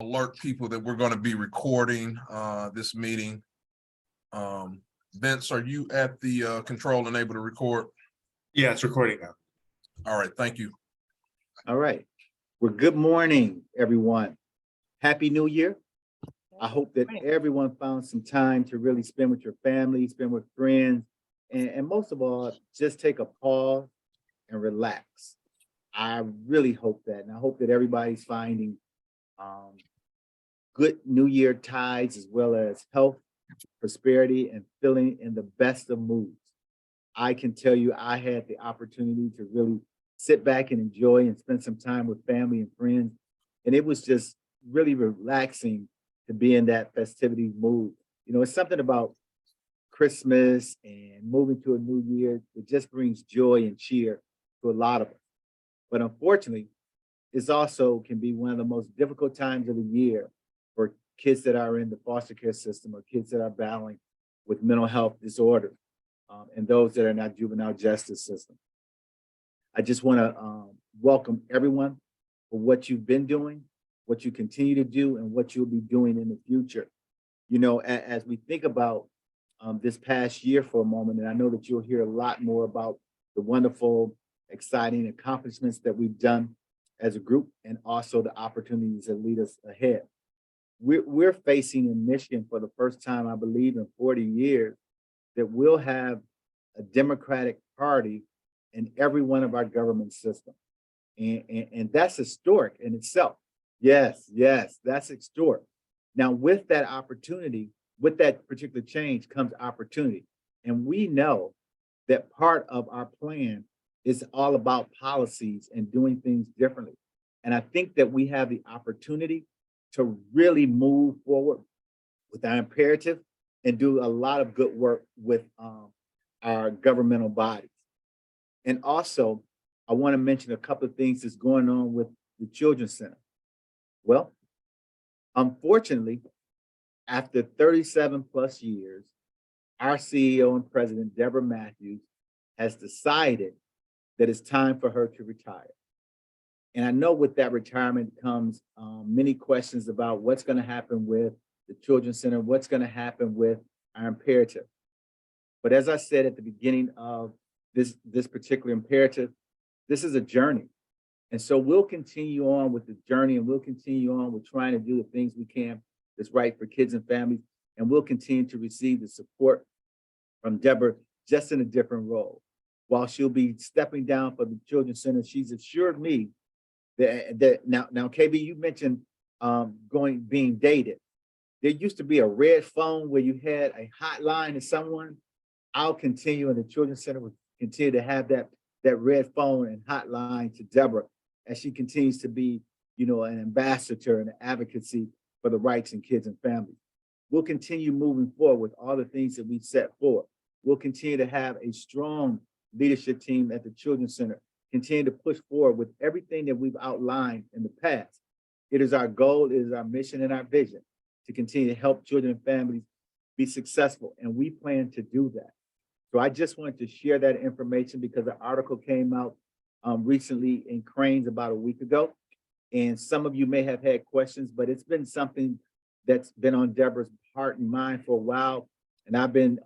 alert people that we're going to be recording this meeting. Vince, are you at the control and able to record? Yeah, it's recording now. All right, thank you. All right. Well, good morning, everyone. Happy New Year. I hope that everyone found some time to really spend with your family, spend with friends, and most of all, just take a pause and relax. I really hope that, and I hope that everybody's finding good New Year tides, as well as health, prosperity, and feeling in the best of moods. I can tell you, I had the opportunity to really sit back and enjoy and spend some time with family and friends. And it was just really relaxing to be in that festivity mood. You know, it's something about Christmas and moving to a new year that just brings joy and cheer to a lot of us. But unfortunately, it's also can be one of the most difficult times of the year for kids that are in the foster care system or kids that are battling with mental health disorders and those that are in our juvenile justice system. I just want to welcome everyone for what you've been doing, what you continue to do, and what you'll be doing in the future. You know, as we think about this past year for a moment, and I know that you'll hear a lot more about the wonderful, exciting accomplishments that we've done as a group, and also the opportunities that lead us ahead. We're facing in Michigan for the first time, I believe, in 40 years, that we'll have a Democratic Party in every one of our government systems. And that's historic in itself. Yes, that's historic. Now, with that opportunity, with that particular change comes opportunity. And we know that part of our plan is all about policies and doing things differently. And I think that we have the opportunity to really move forward with our imperative and do a lot of good work with our governmental bodies. And also, I want to mention a couple of things that's going on with the Children's Center. Well, unfortunately, after 37 plus years, our CEO and president, Deborah Matthews, has decided that it's time for her to retire. And I know with that retirement comes many questions about what's going to happen with the Children's Center, what's going to happen with our imperative. But as I said at the beginning of this particular imperative, this is a journey. And so we'll continue on with the journey, and we'll continue on with trying to do the things we can that's right for kids and families. And we'll continue to receive the support from Deborah, just in a different role. While she'll be stepping down for the Children's Center, she's assured me that now KB, you mentioned being dated. There used to be a red phone where you had a hotline to someone. I'll continue, and the Children's Center will continue to have that red phone and hotline to Deborah as she continues to be, you know, an ambassador and an advocacy for the rights in kids and families. We'll continue moving forward with all the things that we've set forth. We'll continue to have a strong leadership team at the Children's Center, continue to push forward with everything that we've outlined in the past. It is our goal, it is our mission and our vision to continue to help children and families be successful, and we plan to do that. So I just wanted to share that information because the article came out recently in Crain's about a week ago. And some of you may have had questions, but it's been something that's been on Deborah's heart and mind for a while. And I've been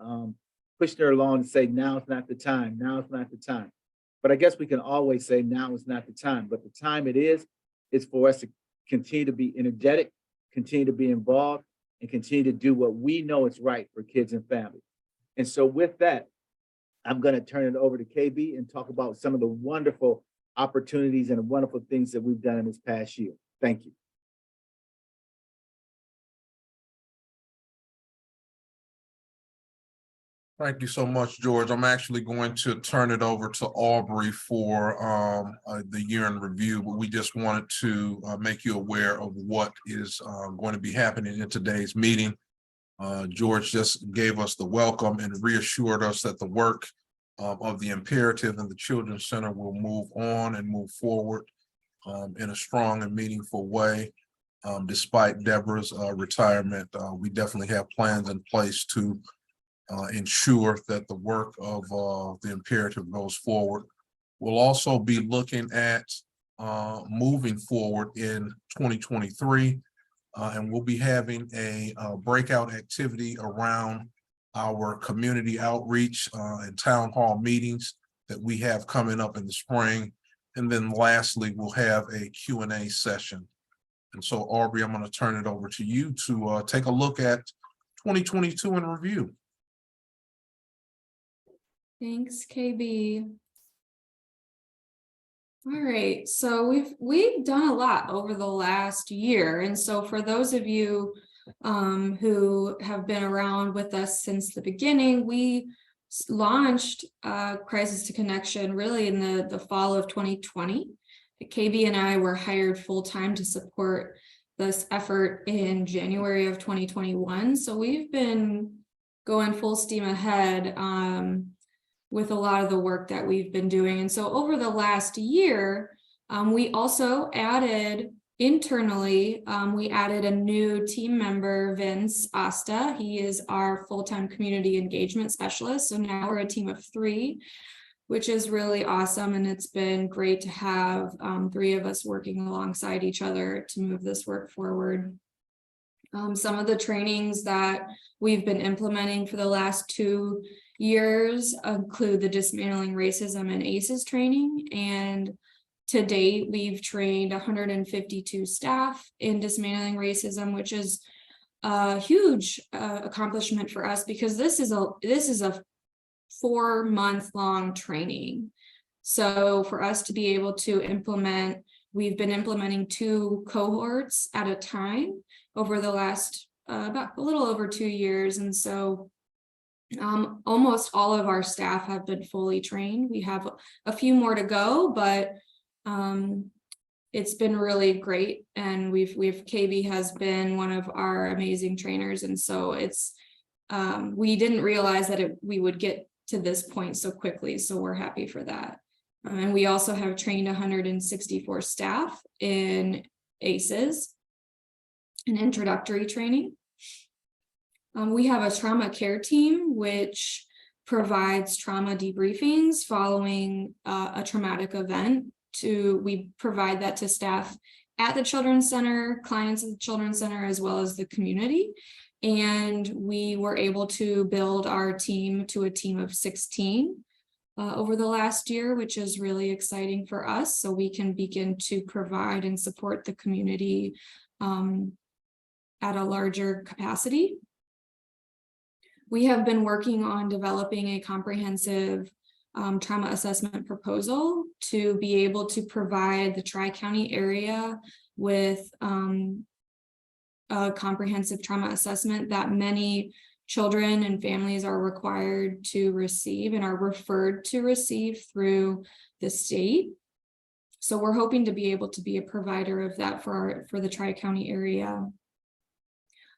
pushing her along to say, now is not the time, now is not the time. But I guess we can always say now is not the time, but the time it is for us to continue to be energetic, continue to be involved, and continue to do what we know is right for kids and families. And so with that, I'm going to turn it over to KB and talk about some of the wonderful opportunities and the wonderful things that we've done in this past year. Thank you. Thank you so much, George. I'm actually going to turn it over to Aubrey for the year in review, but we just wanted to make you aware of what is going to be happening in today's meeting. George just gave us the welcome and reassured us that the work of the imperative and the Children's Center will move on and move forward in a strong and meaningful way. Despite Deborah's retirement, we definitely have plans in place to ensure that the work of the imperative goes forward. We'll also be looking at moving forward in 2023 And we'll be having a breakout activity around our community outreach and town hall meetings that we have coming up in the spring. And then lastly, we'll have a Q&A session. And so Aubrey, I'm going to turn it over to you to take a look at 2022 in review. Thanks, KB. All right, so we've done a lot over the last year, and so for those of you who have been around with us since the beginning, we launched Crisis to Connection really in the fall of 2020. KB and I were hired full-time to support this effort in January of 2021. So we've been going full steam ahead with a lot of the work that we've been doing. And so over the last year, we also added internally, we added a new team member, Vince Asta. He is our full-time community engagement specialist. So now we're a team of 3, which is really awesome. And it's been great to have 3 of us working alongside each other to move this work forward. Some of the trainings that we've been implementing for the last 2 years include the Dismantling Racism and ACEs training. And to date, we've trained 152 staff in dismantling racism, which is a huge accomplishment for us because this is a 4-month-long training. So for us to be able to implement, we've been implementing 2 cohorts at a time over the last about a little over 2 years. And so almost all of our staff have been fully trained. We have a few more to go, but it's been really great. And KB has been one of our amazing trainers. And so it's, we didn't realize that we would get to this point so quickly. So we're happy for that. And we also have trained 164 staff in ACEs, an introductory training. We have a trauma care team, which provides trauma debriefings following a traumatic event. We provide that to staff at the Children's Center, clients at the Children's Center, as well as the community. And we were able to build our team to a team of 16 over the last year, which is really exciting for us. So we can begin to provide and support the community at a larger capacity. We have been working on developing a comprehensive trauma assessment proposal to be able to provide the Tri-County area with a comprehensive trauma assessment that many children and families are required to receive and are referred to receive through the state. So we're hoping to be able to be a provider of that for the Tri-County area.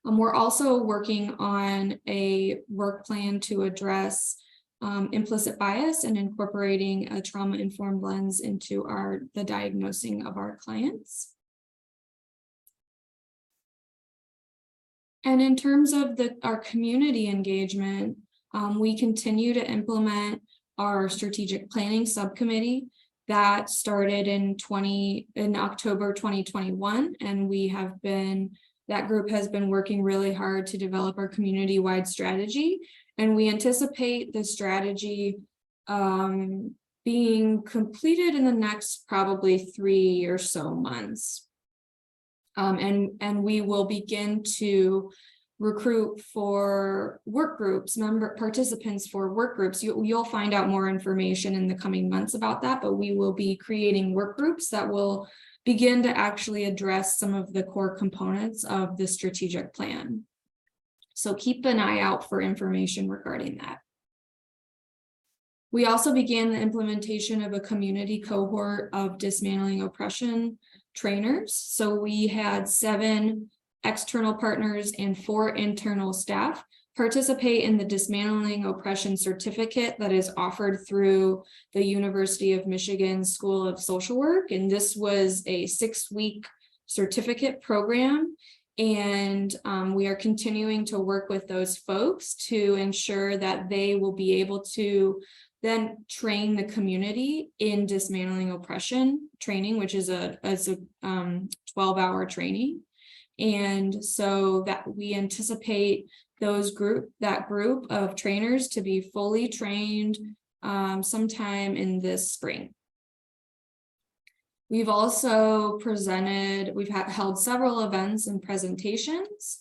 We're also working on a work plan to address implicit bias and incorporating a trauma-informed lens into the diagnosing of our clients. And in terms of our community engagement, we continue to implement our strategic planning subcommittee that started in October 2021, and that group has been working really hard to develop our community-wide strategy, and we anticipate the strategy being completed in the next probably 3 or so months. And we will begin to recruit for work groups, participants for work groups. You'll find out more information in the coming months about that, but we will be creating work groups that will begin to actually address some of the core components of the strategic plan. So keep an eye out for information regarding that. We also began the implementation of a community cohort of dismantling oppression trainers. So we had 7 external partners and 4 internal staff participate in the Dismantling Oppression Certificate that is offered through the University of Michigan School of Social Work. And this was a 6-week certificate program. And we are continuing to work with those folks to ensure that they will be able to then train the community in dismantling oppression training, which is a 12-hour training. And so that we anticipate that group of trainers to be fully trained sometime in this spring. We've also held several events and presentations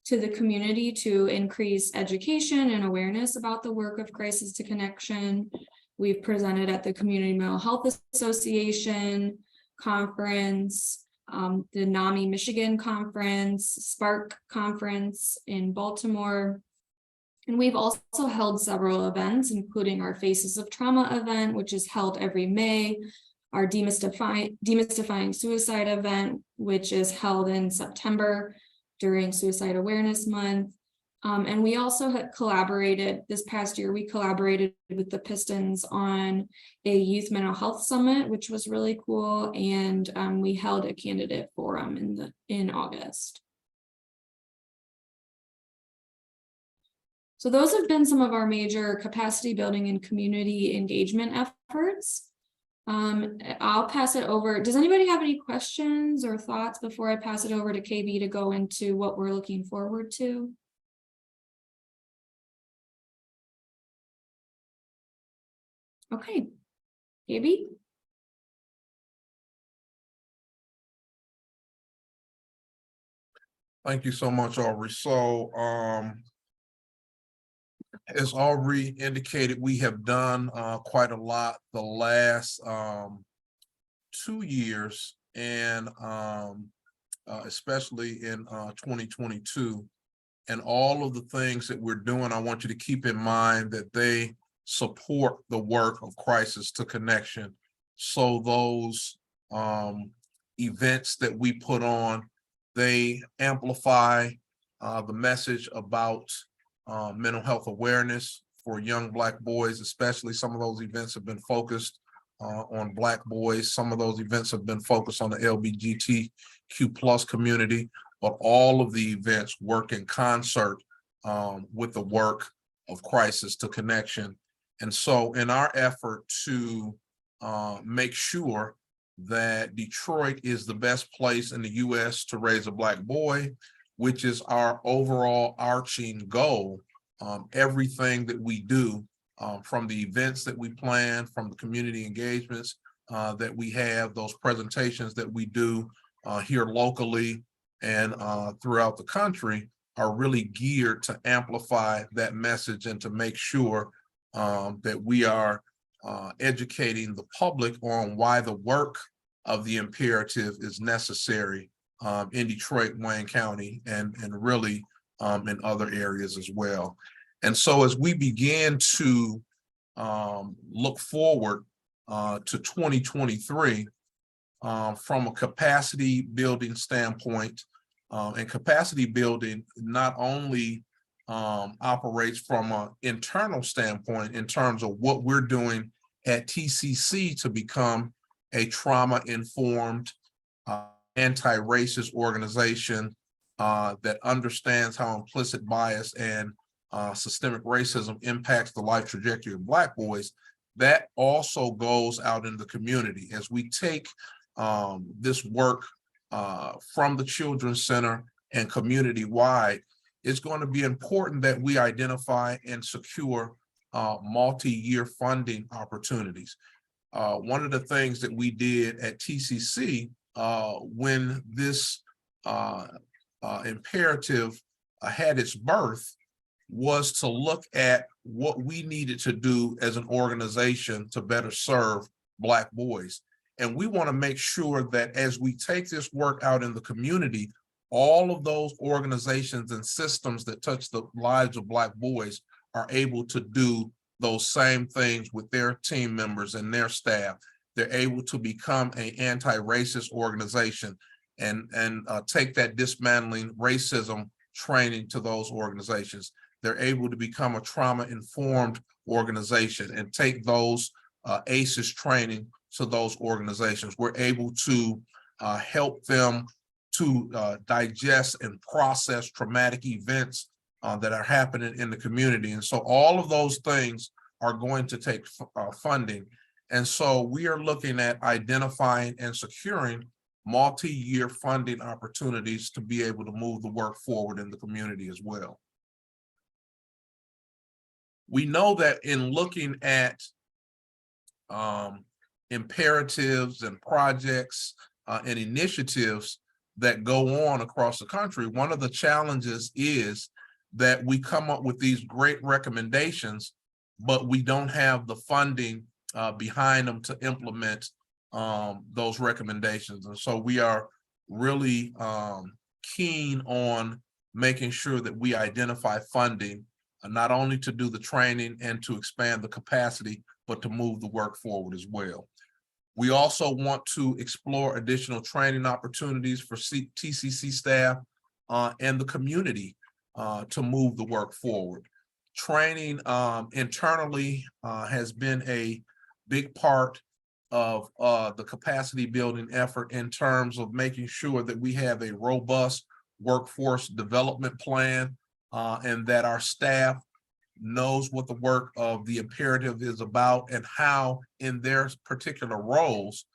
to the community to increase education and awareness about the work of Crisis to Connection. We've presented at the Community Mental Health Association conference, the NAMI Michigan conference, Spark conference in Baltimore. And we've also held several events, including our Faces of Trauma event, which is held every May, our Demystifying Suicide event, which is held in September during Suicide Awareness Month. And we also had collaborated this past year, we collaborated with the Pistons on a youth mental health summit, which was really cool. And we held a candidate forum in August. So those have been some of our major capacity building and community engagement efforts. I'll pass it over. Does anybody have any questions or thoughts before I pass it over to KB to go into what we're looking forward to? Okay, KB? Thank you so much, Aubrey. So, as Aubrey indicated, we have done quite a lot the last 2 years, and especially in 2022. And all of the things that we're doing, I want you to keep in mind that they support the work of Crisis to Connection. So those events that we put on, they amplify the message about mental health awareness for young Black boys, especially. Some of those events have been focused on Black boys. Some of those events have been focused on the LGBTQ+ community, but all of the events work in concert with the work of Crisis to Connection. And so in our effort to make sure that Detroit is the best place in the US to raise a Black boy, which is our overall arching goal, everything that we do, from the events that we plan, from the community engagements that we have, those presentations that we do here locally and throughout the country, are really geared to amplify that message and to make sure that we are educating the public on why the work of the imperative is necessary in Detroit, Wayne County, and really in other areas as well. And so as we begin to look forward to 2023 from a capacity building standpoint, and capacity building not only operates from an internal standpoint in terms of what we're doing at TCC to become a trauma-informed, anti-racist organization that understands how implicit bias and systemic racism impacts the life trajectory of Black boys. That also goes out in the community as we take this work from the Children's Center and community-wide. It's going to be important that we identify and secure multi-year funding opportunities. One of the things that we did at TCC when this imperative had its birth was to look at what we needed to do as an organization to better serve Black boys. And we want to make sure that as we take this work out in the community, all of those organizations and systems that touch the lives of Black boys are able to do those same things with their team members and their staff. They're able to become an anti-racist organization and take that dismantling racism training to those organizations. They're able to become a trauma-informed organization and take those ACEs training to those organizations. We're able to help them to digest and process traumatic events that are happening in the community. And so all of those things are going to take funding. And so we are looking at identifying and securing multi-year funding opportunities to be able to move the work forward in the community as well. We know that in looking at imperatives and projects and initiatives that go on across the country, one of the challenges is that we come up with these great recommendations, but we don't have the funding behind them to implement those recommendations. And so we are really keen on making sure that we identify funding, not only to do the training and to expand the capacity, but to move the work forward as well. We also want to explore additional training opportunities for TCC staff and the community to move the work forward. Training internally has been a big part of the capacity building effort in terms of making sure that we have a robust workforce development plan and that our staff knows what the work of the imperative is about and how in their particular roles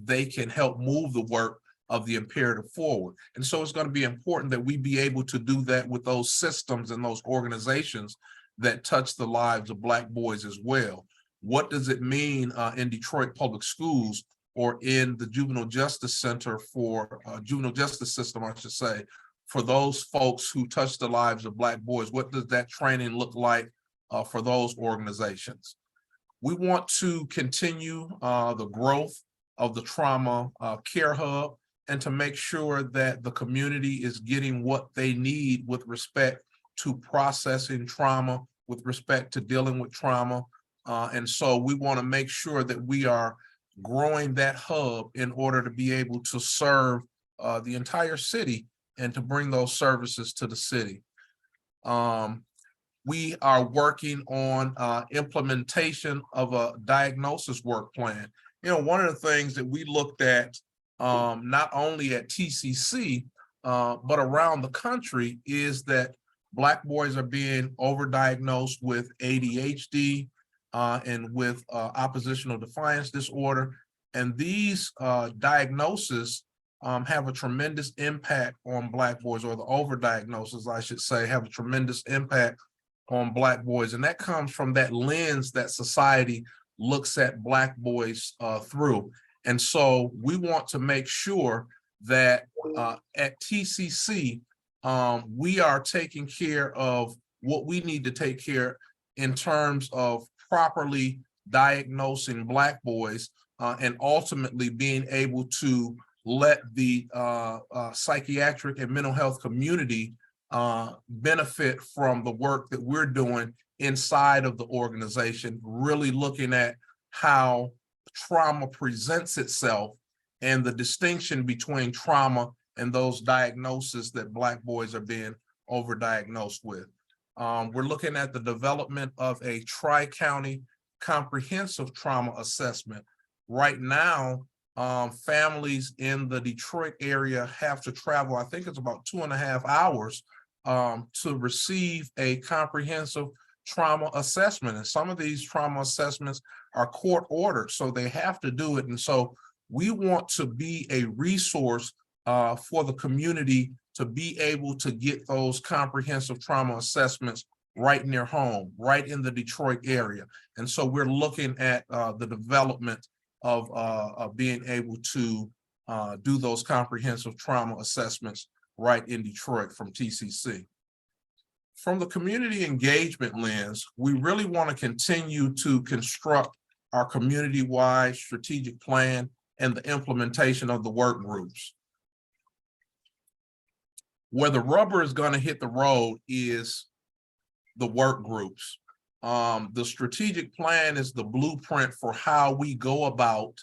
they can help move the work of the imperative forward. And so it's going to be important that we be able to do that with those systems and those organizations that touch the lives of Black boys as well. What does it mean in Detroit Public Schools or in the Juvenile Justice Center for juvenile justice system, I should say, for those folks who touch the lives of Black boys? What does that training look like for those organizations? We want to continue the growth of the Trauma Care Hub and to make sure that the community is getting what they need with respect to processing trauma, with respect to dealing with trauma. And so we want to make sure that we are growing that hub in order to be able to serve the entire city and to bring those services to the city. We are working on implementation of a diagnosis work plan. You know, one of the things that we looked at not only at TCC, but around the country is that Black boys are being overdiagnosed with ADHD and with oppositional defiance disorder. And these diagnoses have a tremendous impact on Black boys, or the overdiagnosis, I should say, have a tremendous impact on Black boys. And that comes from that lens that society looks at Black boys through. And so we want to make sure that at TCC, we are taking care of what we need to take care in terms of properly diagnosing Black boys and ultimately being able to let the psychiatric and mental health community benefit from the work that we're doing inside of the organization, really looking at how trauma presents itself and the distinction between trauma and those diagnoses that Black boys are being overdiagnosed with. We're looking at the development of a tri-county comprehensive trauma assessment. Right now, families in the Detroit area have to travel, I think it's about 2.5 hours to receive a comprehensive trauma assessment. And some of these trauma assessments are court ordered, so they have to do it. And so we want to be a resource for the community to be able to get those comprehensive trauma assessments right in their home, right in the Detroit area. And so we're looking at the development of being able to do those comprehensive trauma assessments right in Detroit from TCC. From the community engagement lens, we really want to continue to construct our community-wide strategic plan and the implementation of the work groups. Where the rubber is going to hit the road is the work groups. The strategic plan is the blueprint for how we go about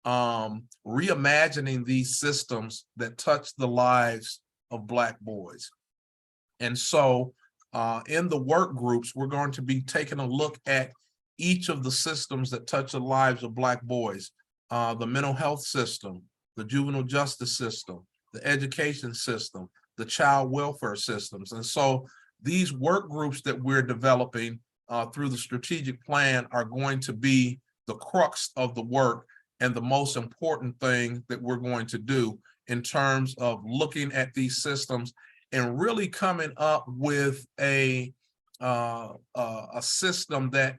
reimagining these systems that touch the lives of Black boys. And so in the work groups, we're going to be taking a look at each of the systems that touch the lives of Black boys, the mental health system, the juvenile justice system, the education system, the child welfare systems. And so these work groups that we're developing through the strategic plan are going to be the crux of the work and the most important thing that we're going to do in terms of looking at these systems and really coming up with a system that,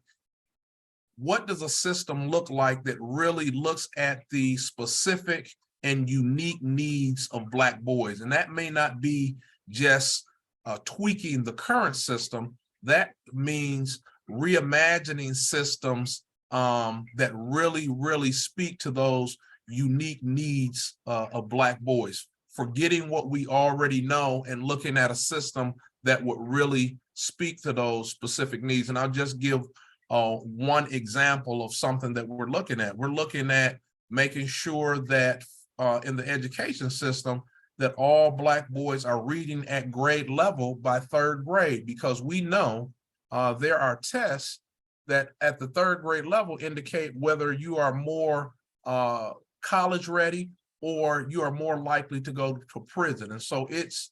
what does a system look like that really looks at the specific and unique needs of Black boys? And that may not be just tweaking the current system. That means reimagining systems that really speak to those unique needs of Black boys, forgetting what we already know and looking at a system that would really speak to those specific needs. And I'll just give one example of something that we're looking at. We're looking at making sure that in the education system, that all Black boys are reading at grade level by 3rd grade, because we know there are tests that at the 3rd grade level indicate whether you are more college ready or you are more likely to go to prison. And so it's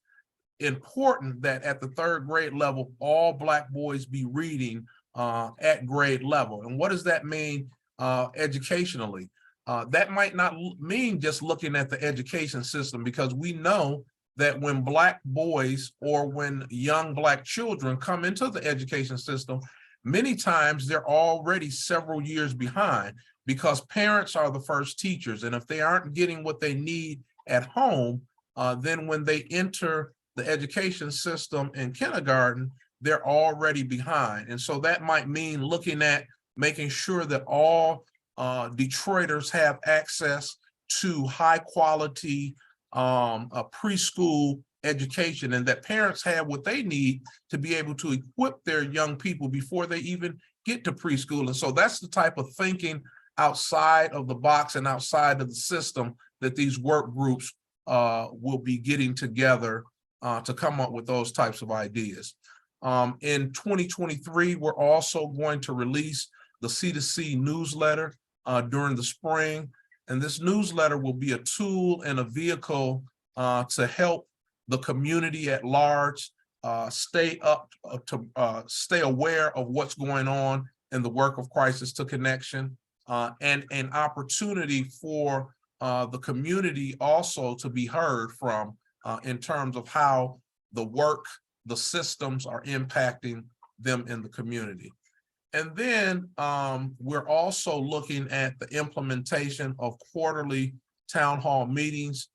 important that at the 3rd grade level, all Black boys be reading at grade level. And what does that mean educationally? That might not mean just looking at the education system, because we know that when Black boys or when young Black children come into the education system, many times they're already several years behind, because parents are the first teachers. And if they aren't getting what they need at home, then when they enter the education system in kindergarten, they're already behind. And so that might mean looking at making sure that all Detroiters have access to high quality preschool education, and that parents have what they need to be able to equip their young people before they even get to preschool. And so that's the type of thinking outside of the box and outside of the system that these work groups will be getting together to come up with those types of ideas. In 2023, we're also going to release the C2C newsletter during the spring. And this newsletter will be a tool and a vehicle to help the community at large stay aware of what's going on in the work of Crisis to Connection, and an opportunity for the community also to be heard from in terms of how the systems are impacting them in the community. And then we're also looking at the implementation of quarterly town hall meetings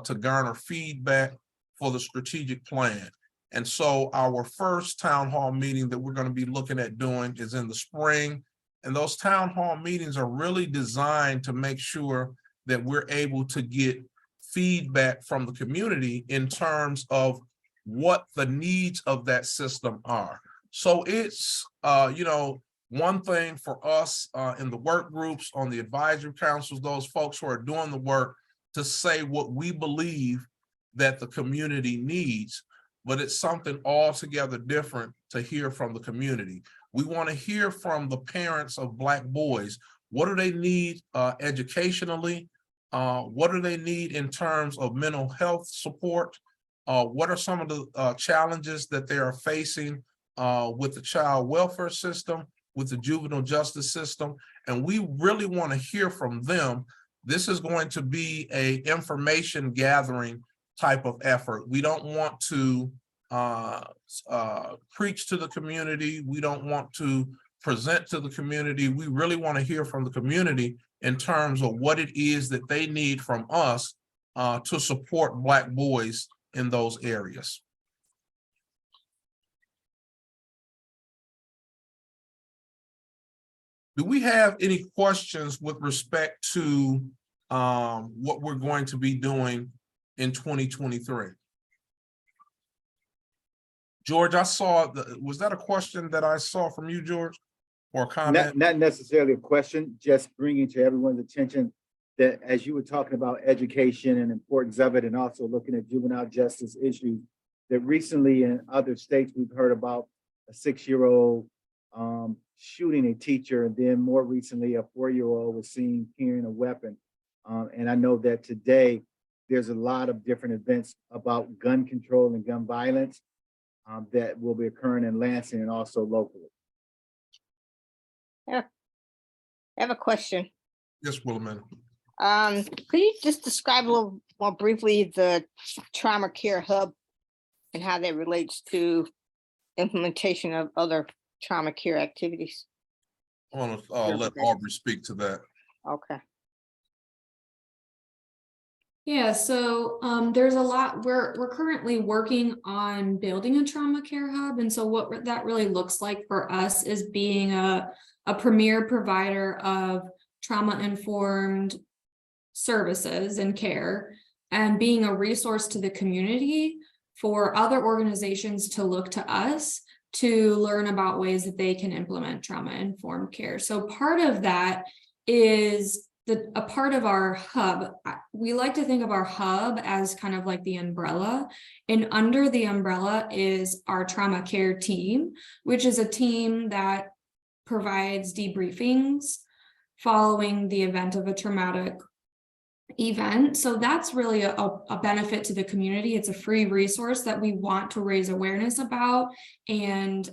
to garner feedback for the strategic plan. And so our first town hall meeting that we're going to be looking at doing is in the spring. And those town hall meetings are really designed to make sure that we're able to get feedback from the community in terms of what the needs of that system are. So it's, one thing for us in the work groups, on the advisory councils, those folks who are doing the work, to say what we believe that the community needs, but it's something altogether different to hear from the community. We want to hear from the parents of Black boys. What do they need educationally? What do they need in terms of mental health support? What are some of the challenges that they are facing with the child welfare system, with the juvenile justice system? And we really want to hear from them. This is going to be an information gathering type of effort. We don't want to preach to the community. We don't want to present to the community. We really want to hear from the community in terms of what it is that they need from us to support Black boys in those areas. Do we have any questions with respect to what we're going to be doing in 2023? George, I saw, was that a question that I saw from you, George, or a comment? Not necessarily a question, just bringing to everyone's attention that as you were talking about education and importance of it, and also looking at juvenile justice issues, that recently in other states, we've heard about a 6-year-old shooting a teacher, and then more recently, a 4-year-old was seen carrying a weapon. And I know that today, there's a lot of different events about gun control and gun violence that will be occurring in Lansing and also locally. Yeah. I have a question. Yes, Willamette. Could you just describe a little more briefly the trauma care hub and how that relates to implementation of other trauma care activities? I want to Yeah, let okay. Aubrey speak to that. Okay. Yeah, so there's a lot, we're currently working on building a trauma care hub. And so what that really looks like for us is being a premier provider of trauma-informed services and care, and being a resource to the community for other organizations to look to us to learn about ways that they can implement trauma-informed care. So part of that is a part of our hub. We like to think of our hub as kind of like the umbrella, and under the umbrella is our trauma care team, which is a team that provides debriefings following the event of a traumatic event. So that's really a benefit to the community. It's a free resource that we want to raise awareness about and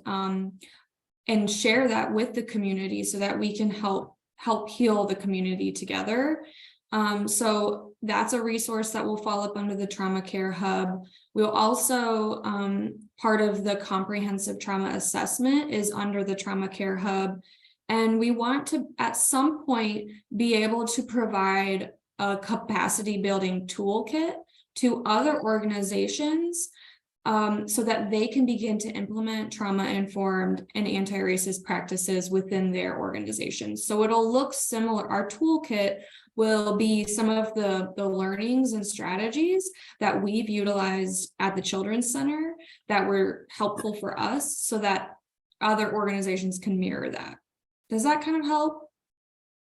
share that with the community so that we can help heal the community together. So that's a resource that will fall up under the trauma care hub. We'll also, part of the comprehensive trauma assessment is under the trauma care hub. And we want to, at some point, be able to provide a capacity building toolkit to other organizations so that they can begin to implement trauma-informed and anti-racist practices within their organizations. So it'll look similar. Our toolkit will be some of the learnings and strategies that we've utilized at the Children's Center that were helpful for us so that other organizations can mirror that. Does that kind of help?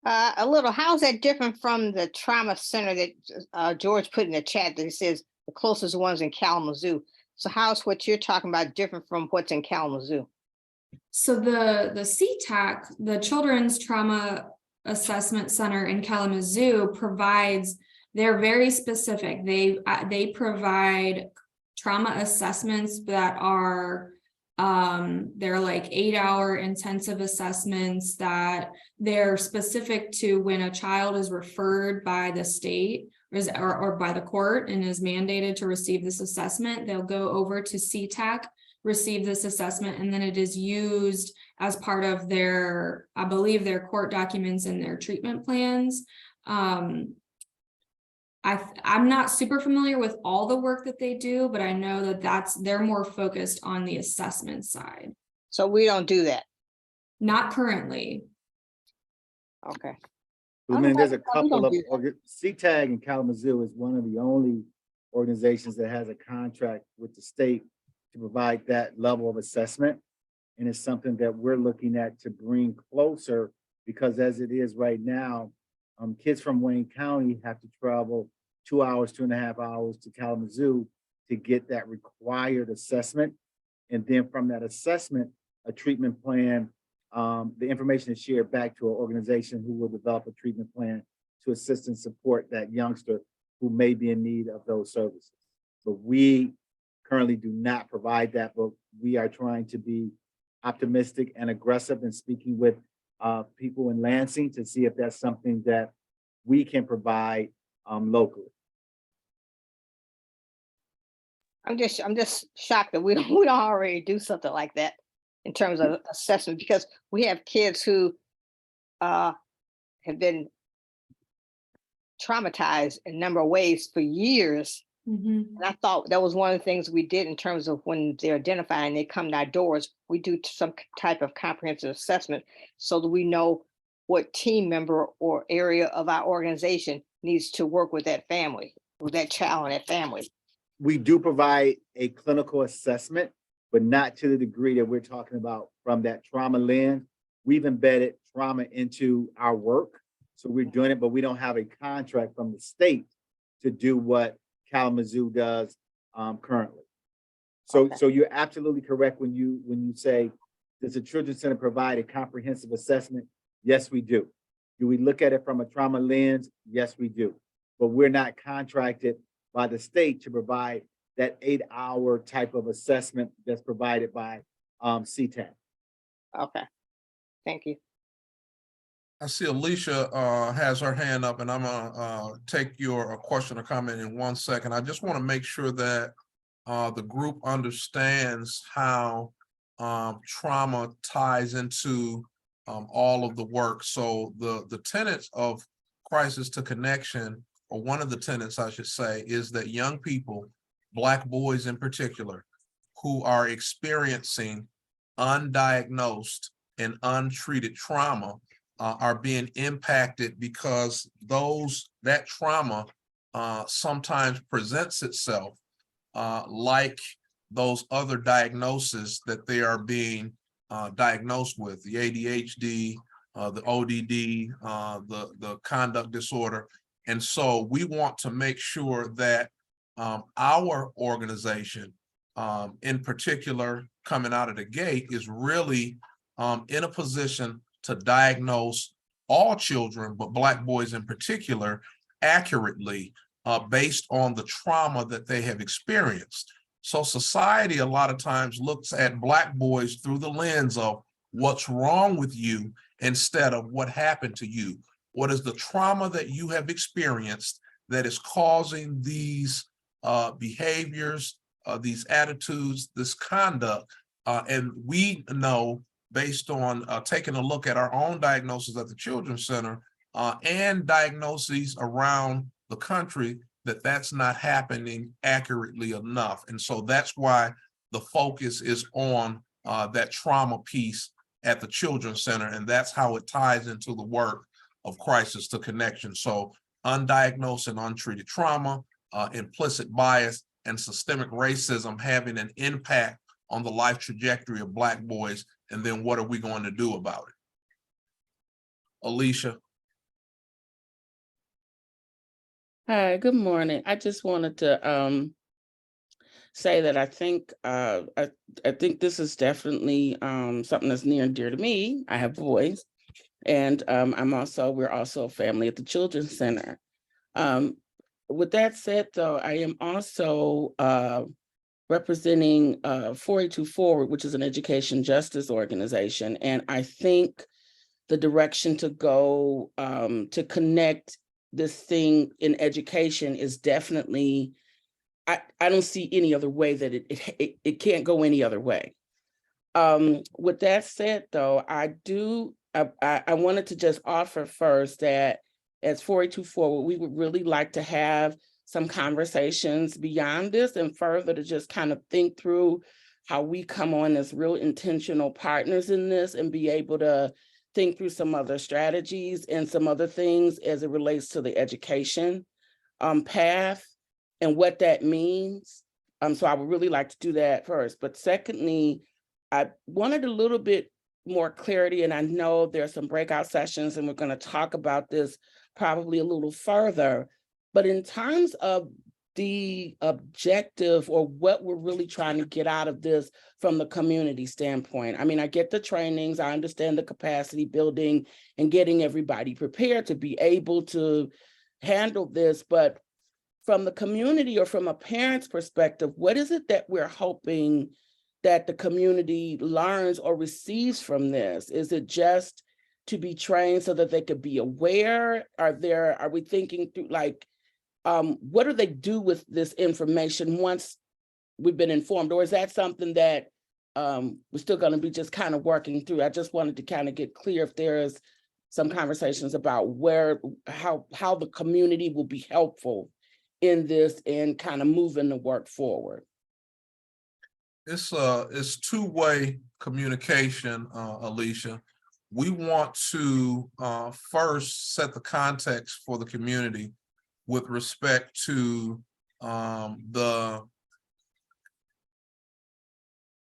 A little. How's that different from the trauma center that George put in the chat that says the closest ones in Kalamazoo? So how's what you're talking about different from what's in Kalamazoo? So the CTAC, the Children's Trauma Assessment Center in Kalamazoo, provides, they're very specific. They provide trauma assessments that are they're like 8-hour intensive assessments that they're specific to when a child is referred by the state or by the court and is mandated to receive this assessment. They'll go over to CTAC, receive this assessment, and then it is used as part of their, I believe, their court documents and their treatment plans. I'm not super familiar with all the work that they do, but I know that they're more focused on the assessment side. So we don't do that. Not currently. Okay. I mean, there's a We don't couple of, do CTAG in Kalamazoo is one of the only organizations that has a contract with the state to provide that level of assessment. And it's something that we're looking at to bring closer, because as it is right now, kids from Wayne County have to travel 2 hours, 2.5 hours to Kalamazoo to get that required assessment. And then from that assessment, a treatment plan, the information is shared back to an organization who will develop a treatment plan to assist and support that youngster who may be in need of those services. But we currently do not provide that, but we are trying to be optimistic and aggressive in speaking with people in Lansing to see if that's something that we can provide locally. I'm just shocked that we don't already do something like that in terms of assessment, because we have kids who have been traumatized in a number of ways for years. And I thought that was one of the things we did in terms of when they're identifying, they come to our doors, we do some type of comprehensive assessment so that we know what team member or area of our organization needs to work with that family, with that child and that family. We do provide a clinical assessment, but not to the degree that we're talking about from that trauma lens. We've embedded trauma into our work. So we're doing it, but we don't have a contract from the state to do what Kalamazoo does currently. So, Okay. so you're absolutely correct when you say, does the Children's Center provide a comprehensive assessment? Yes, we do. Do we look at it from a trauma lens? Yes, we do. But we're not contracted by the state to provide that 8-hour type of assessment that's provided by CTAC. Okay, thank you. I see Alicia has her hand up, and I'm gonna take your question or comment in 1 second. I just want to make sure that the group understands how trauma ties into all of the work. So the tenets of Crisis to Connection, or one of the tenets, I should say, is that young people, Black boys in particular, who are experiencing undiagnosed and untreated trauma are being impacted because that trauma sometimes presents itself like those other diagnoses that they are being diagnosed with, the ADHD, the ODD, the conduct disorder. And so we want to make sure that our organization, in particular, coming out of the gate, is really in a position to diagnose all children, but Black boys in particular, accurately based on the trauma that they have experienced. So society a lot of times looks at Black boys through the lens of what's wrong with you instead of what happened to you. What is the trauma that you have experienced that is causing these behaviors, these attitudes, this conduct? And we know, based on taking a look at our own diagnosis at the Children's Center and diagnoses around the country, that that's not happening accurately enough. And so that's why the focus is on that trauma piece at the Children's Center, and that's how it ties into the work of Crisis to Connection. So undiagnosed and untreated trauma, implicit bias, and systemic racism having an impact on the life trajectory of Black boys, and then what are we going to do about it? Alicia. Hi, good morning. I just wanted to say that I think this is definitely something that's near and dear to me. I have boys, and we're also a family at the Children's Center. With that said, though, I am also representing 482 Forward, which is an education justice organization, and I think the direction to go to connect this thing in education is definitely, I don't see any other way that it can't go any other way. With that said, though, I wanted to just offer first that as 482 Forward, we would really like to have some conversations beyond this and further to just kind of think through how we come on as real intentional partners in this and be able to think through some other strategies and some other things as it relates to the education path and what that means. So I would really like to do that first. But secondly, I wanted a little bit more clarity, and I know there are some breakout sessions and we're going to talk about this probably a little further. But in terms of the objective or what we're really trying to get out of this from the community standpoint. I mean, I get the trainings, I understand the capacity building and getting everybody prepared to be able to handle this, but from the community or from a parent's perspective, what is it that we're hoping that the community learns or receives from this? Is it just to be trained so that they could be aware? Are we thinking through what do they do with this information once we've been informed? Or is that something that we're still going to be just kind of working through? I just wanted to kind of get clear if there's some conversations about how the community will be helpful in this and kind of moving the work forward. It's two-way communication, Alicia. We want to first set the context for the community with respect to the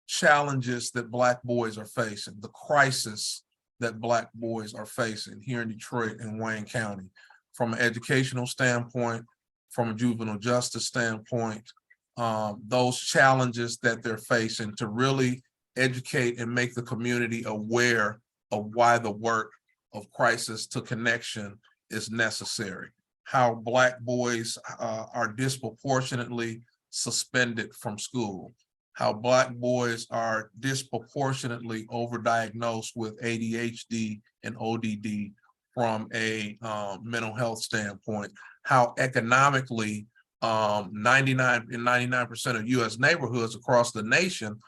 challenges that Black boys are facing, the crisis that Black boys are facing here in Detroit and Wayne County, from an educational standpoint, from a juvenile justice standpoint, those challenges that they're facing, to really educate and make the community aware of why the work of Crisis to Connection is necessary. How Black boys are disproportionately suspended from school, how Black boys are disproportionately overdiagnosed with ADHD and ODD, from a mental health standpoint, how economically 99% of US neighborhoods across the nation,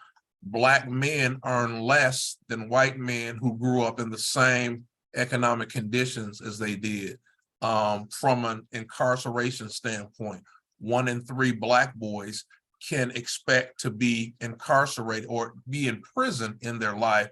Black men earn less than white men who grew up in the same economic conditions as they did. From an incarceration standpoint, 1 in 3 Black boys can expect to be incarcerated or be in prison in their life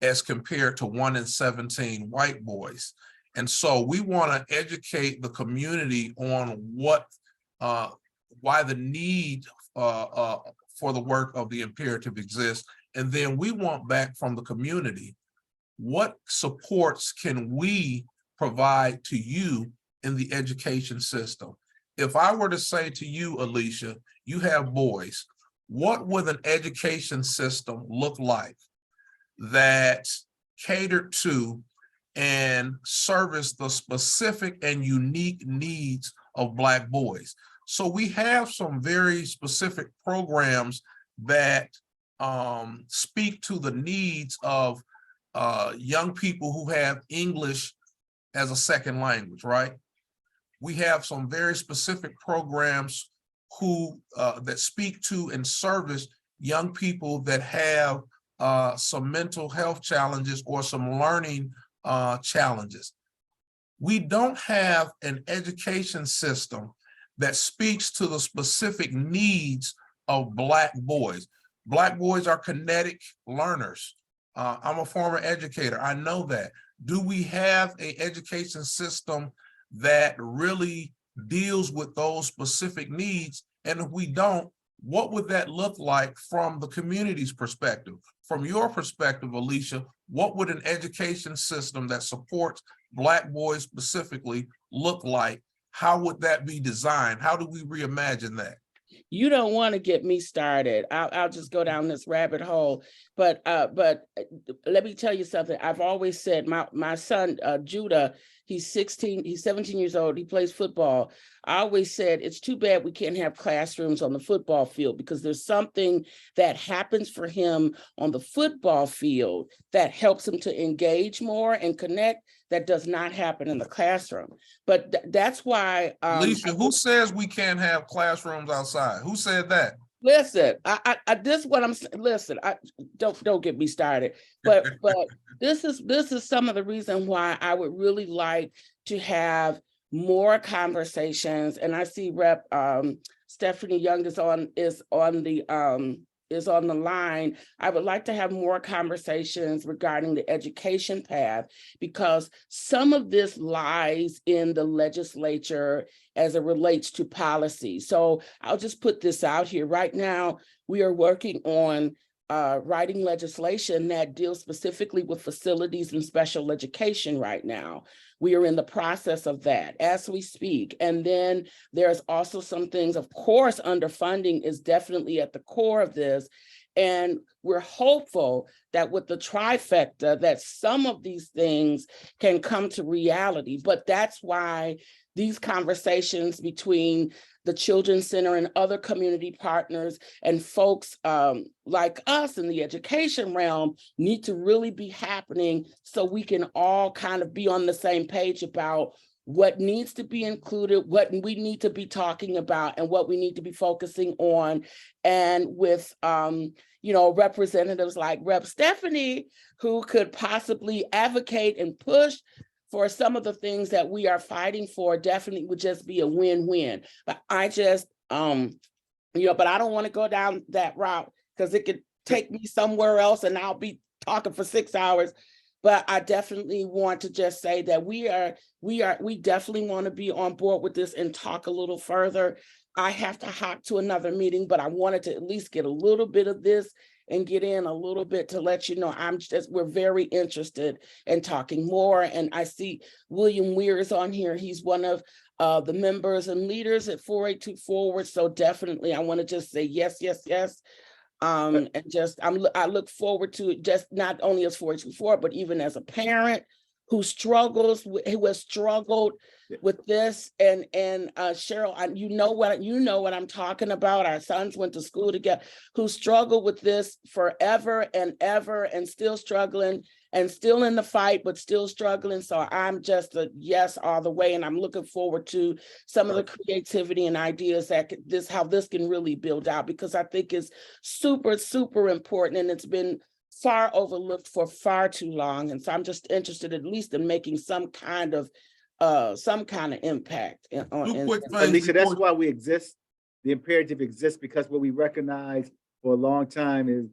as compared to 1 in 17 white boys. And so we want to educate the community on why the need for the work of the imperative exists. And then we want back from the community, what supports can we provide to you in the education system? If I were to say to you, Alicia, you have boys, what would an education system look like that catered to and service the specific and unique needs of Black boys? So we have some very specific programs that speak to the needs of young people who have English as a second language, right? We have some very specific programs that speak to and service young people that have some mental health challenges or some learning challenges. We don't have an education system that speaks to the specific needs of Black boys. Black boys are kinetic learners. I'm a former educator, I know that. Do we have an education system that really deals with those specific needs? And if we don't, what would that look like from the community's perspective? From your perspective, Alicia, what would an education system that supports Black boys specifically look like? How would that be designed? How do we reimagine that? You don't want to get me started. I'll just go down this rabbit hole. But let me tell you something. I've always said my son, Judah, he's 17 years old. He plays football. I always said, it's too bad we can't have classrooms on the football field, because there's something that happens for him on the football field that helps him to engage more and connect that does not happen in the classroom. But that's why— Alicia, who says we can't have classrooms outside? Who said that? Listen, this is what I'm saying. Listen, don't get me started. But this is some of the reason why I would really like to have more conversations. And I see Rep. Stephanie Young is on the line. I would like to have more conversations regarding the education path, because some of this lies in the legislature as it relates to policy. So I'll just put this out here. Right now, we are working on writing legislation that deals specifically with facilities and special education right now. We are in the process of that as we speak. And then there's also some things, of course, underfunding is definitely at the core of this. And we're hopeful that with the trifecta, that some of these things can come to reality. But that's why these conversations between the Children's Center and other community partners and folks like us in the education realm need to really be happening, so we can all kind of be on the same page about what needs to be included, what we need to be talking about, and what we need to be focusing on. And with representatives like Rep. Stephanie, who could possibly advocate and push for some of the things that we are fighting for, definitely would just be a win-win. But I just, but I don't want to go down that route, because it could take me somewhere else and I'll be talking for 6 hours. But I definitely want to just say that we definitely want to be on board with this and talk a little further. I have to hop to another meeting, but I wanted to at least get a little bit of this and get in a little bit to let you know we're very interested in talking more. And I see William Weir is on here. He's one of the members and leaders at 482 Forward. So definitely, I want to just say yes, yes, yes. And just I look forward to it, just not only as 482 Forward, but even as a parent who struggles, who has struggled Yeah. with this. And Cheryl, you know what I'm talking about. Our sons went to school together, who struggled with this forever and ever, and still struggling, and still in the fight, but still struggling. So I'm just a yes all the way. And I'm looking forward to some of the creativity and ideas that how this can really build out, because I think it's super, super important. And it's been far overlooked for far too long. And so I'm just interested at least in making some kind of impact Two quick things Alicia, that's before- why we exist. The imperative exists because what we recognize for a long time is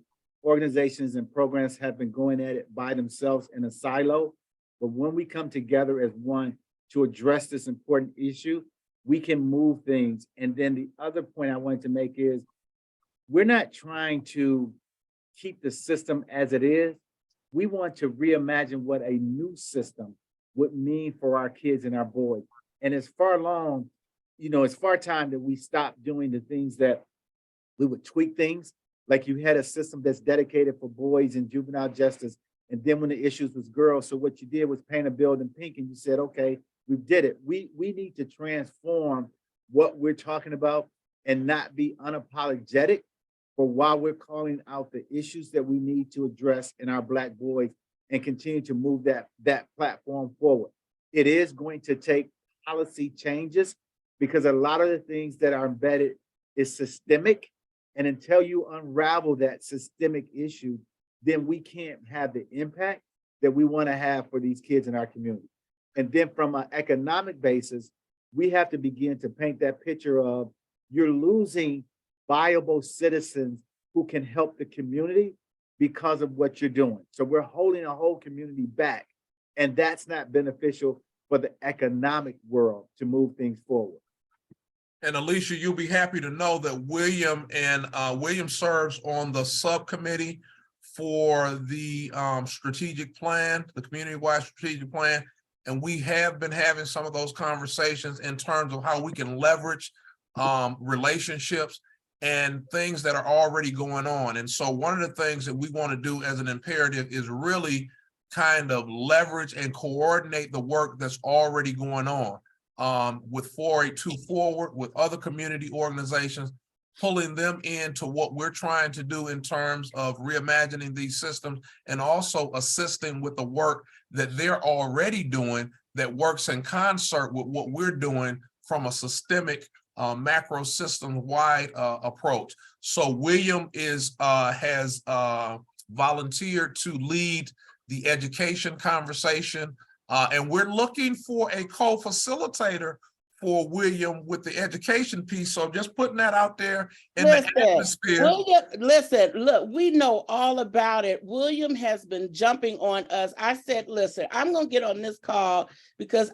organizations and programs have been going at it by themselves in a silo. But when we come together as one to address this important issue, we can move things. And then the other point I wanted to make is we're not trying to keep the system as it is. We want to reimagine what a new system would mean for our kids and our boys. And it's far time that we stop doing the things that we would tweak things. Like you had a system that's dedicated for boys and juvenile justice. And then when the issues was girls, so what you did was paint a building pink and you said, okay, we did it. We need to transform what we're talking about and not be unapologetic for why we're calling out the issues that we need to address in our Black boys and continue to move that platform forward. It is going to take policy changes because a lot of the things that are embedded is systemic. And until you unravel that systemic issue, then we can't have the impact that we want to have for these kids in our community. And then from an economic basis, we have to begin to paint that picture of you're losing viable citizens who can help the community because of what you're doing. So we're holding a whole community back, and that's not beneficial for the economic world to move things forward. And Alicia, you'll be happy to know that William serves on the subcommittee for the strategic plan, the community-wide strategic plan. And we have been having some of those conversations in terms of how we can leverage relationships and things that are already going on. And so one of the things that we want to do as an imperative is really kind of leverage and coordinate the work that's already going on with 482 Forward, with other community organizations, pulling them into what we're trying to do in terms of reimagining these systems and also assisting with the work that they're already doing that works in concert with what we're doing from a systemic macro system wide approach. So William has volunteered to lead the education conversation, and we're looking for a co-facilitator for William with the education piece. So just putting that out there in the atmosphere. William, listen, look, we know all about it. William has been jumping on us. I said, listen, I'm gonna get on this call because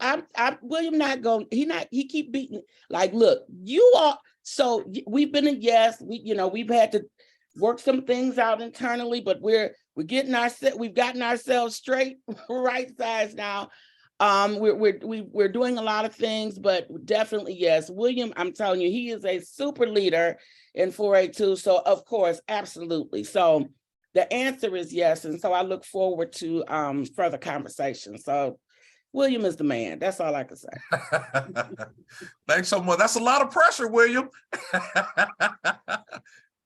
William he keep beating, like, look, you are, so we've been a yes, we've had to work some things out internally, but we've gotten ourselves straight, right size now. We're doing a lot of things, but definitely yes. William, I'm telling you, he is a super leader in 482. So of course, absolutely. So the answer is yes. And so I look forward to further conversations. So William is the man. That's all I can say. Thanks so much. That's a lot of pressure, William.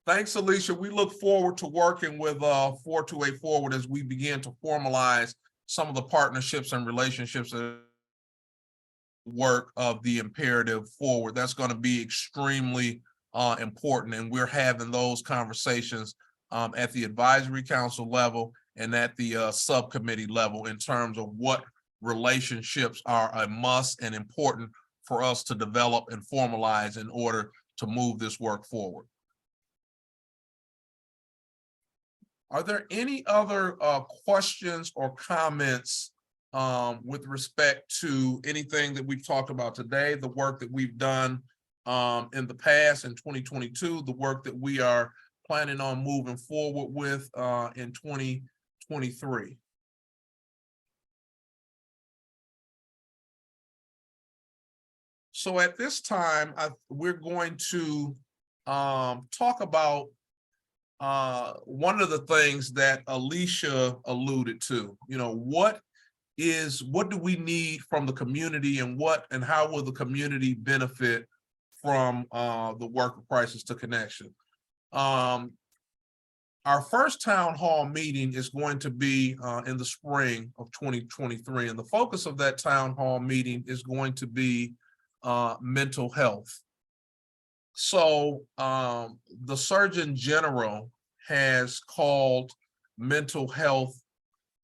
Thanks, Alicia. We look forward to working with 428 Forward as we begin to formalize some of the partnerships and relationships that work of the imperative forward. That's going to be extremely important. And we're having those conversations at the advisory council level and at the subcommittee level in terms of what relationships are a must and important for us to develop and formalize in order to move this work forward. Are there any other questions or comments with respect to anything that we've talked about today, the work that we've done in the past in 2022, the work that we are planning on moving forward with in 2023? So at this time, we're going to talk about one of the things that Alicia alluded to. What is what do we need from the community, and how will the community benefit from the work of Crisis to Connection? Our first town hall meeting is going to be in the spring of 2023, and the focus of that town hall meeting is going to be mental health. So the Surgeon General has called mental health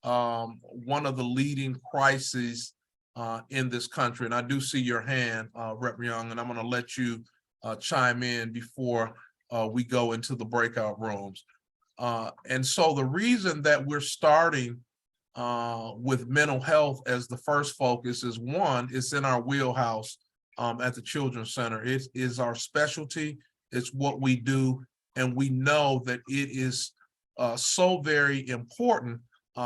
one of the leading crises in this country. And I do see your hand, Rep. Young, and I'm going to let you chime in before we go into the breakout rooms. And so the reason that we're starting with mental health as the first focus is, one, it's in our wheelhouse at the Children's Center. It is our specialty. It's what we do. And we know that it is so very important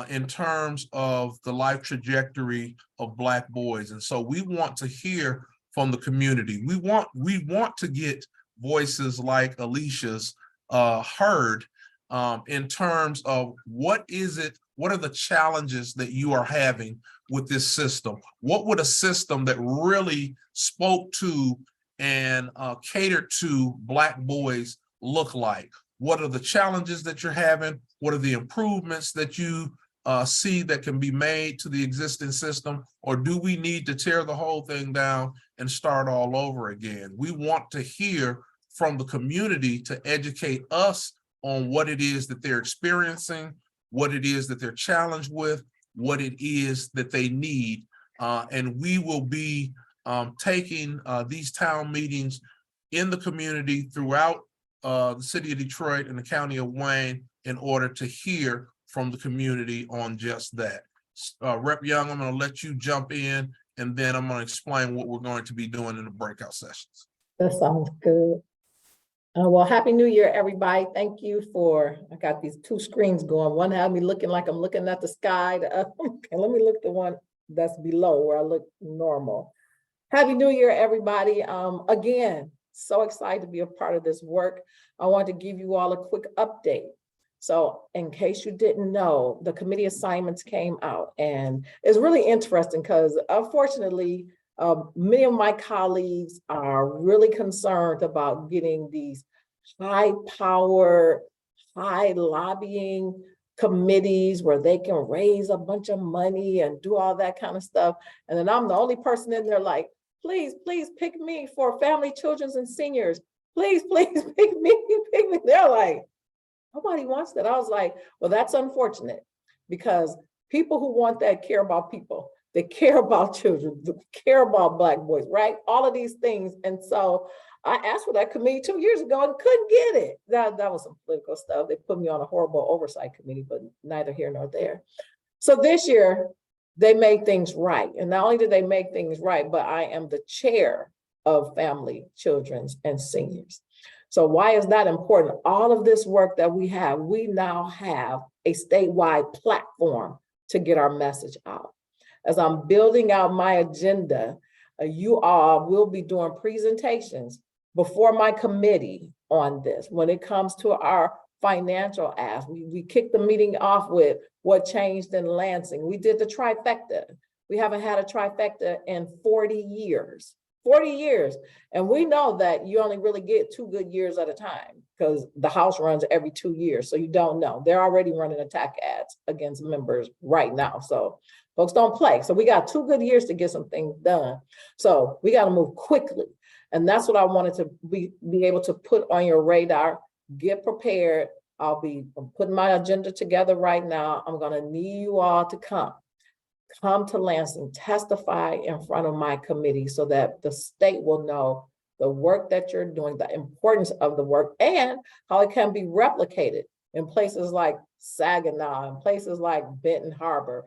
in terms of the life trajectory of Black boys. And so we want to hear from the community. We want to get voices like Alicia's heard in terms of what are the challenges that you are having with this system? What would a system that really spoke to and catered to Black boys look like? What are the challenges that you're having? What are the improvements that you see that can be made to the existing system? Or do we need to tear the whole thing down and start all over again? We want to hear from the community to educate us on what it is that they're experiencing, what it is that they're challenged with, what it is that they need. And we will be taking these town meetings in the community throughout the city of Detroit and the county of Wayne in order to hear from the community on just that. Rep. Young, I'm going to let you jump in, and then I'm going to explain what we're going to be doing in the breakout sessions. That sounds good. Well, Happy New Year, everybody. Thank you for, I got these two screens going. One had me looking like I'm looking at the sky. Okay, let me look at the one that's below where I look normal. Happy New Year, everybody. Again, so excited to be a part of this work. I want to give you all a quick update. So in case you didn't know, the committee assignments came out, and it's really interesting because unfortunately, many of my colleagues are really concerned about getting these high-powered, high-lobbying committees where they can raise a bunch of money and do all that kind of stuff. And then I'm the only person in there like, please, please pick me for family, children, and seniors. Please, please pick me, pick me. They're like, nobody wants that. I was like, well, that's unfortunate because people who want that care about people. They care about children, they care about Black boys, right? All of these things. And so I asked for that committee 2 years ago and couldn't get it. That was some political stuff. They put me on a horrible oversight committee, but neither here nor there. So this year, they made things right. And not only did they make things right, but I am the chair of Family, Children's, and Seniors. So why is that important? All of this work that we now have a statewide platform to get our message out. As I'm building out my agenda, you all will be doing presentations before my committee on this. When it comes to our financial ask, we kicked the meeting off with what changed in Lansing. We did the trifecta. We haven't had a trifecta in 40 years. 40 years. And we know that you only really get 2 good years at a time because the House runs every 2 years. So you don't know. They're already running attack ads against members right now. So folks don't play. So we got 2 good years to get some things done. So we got to move quickly. And that's what I wanted to be able to put on your radar. Get prepared. I'll be putting my agenda together right now. I'm going to need you all to come to Lansing, testify in front of my committee so that the state will know the work that you're doing, the importance of the work, and how it can be replicated in places like Saginaw and places like Benton Harbor,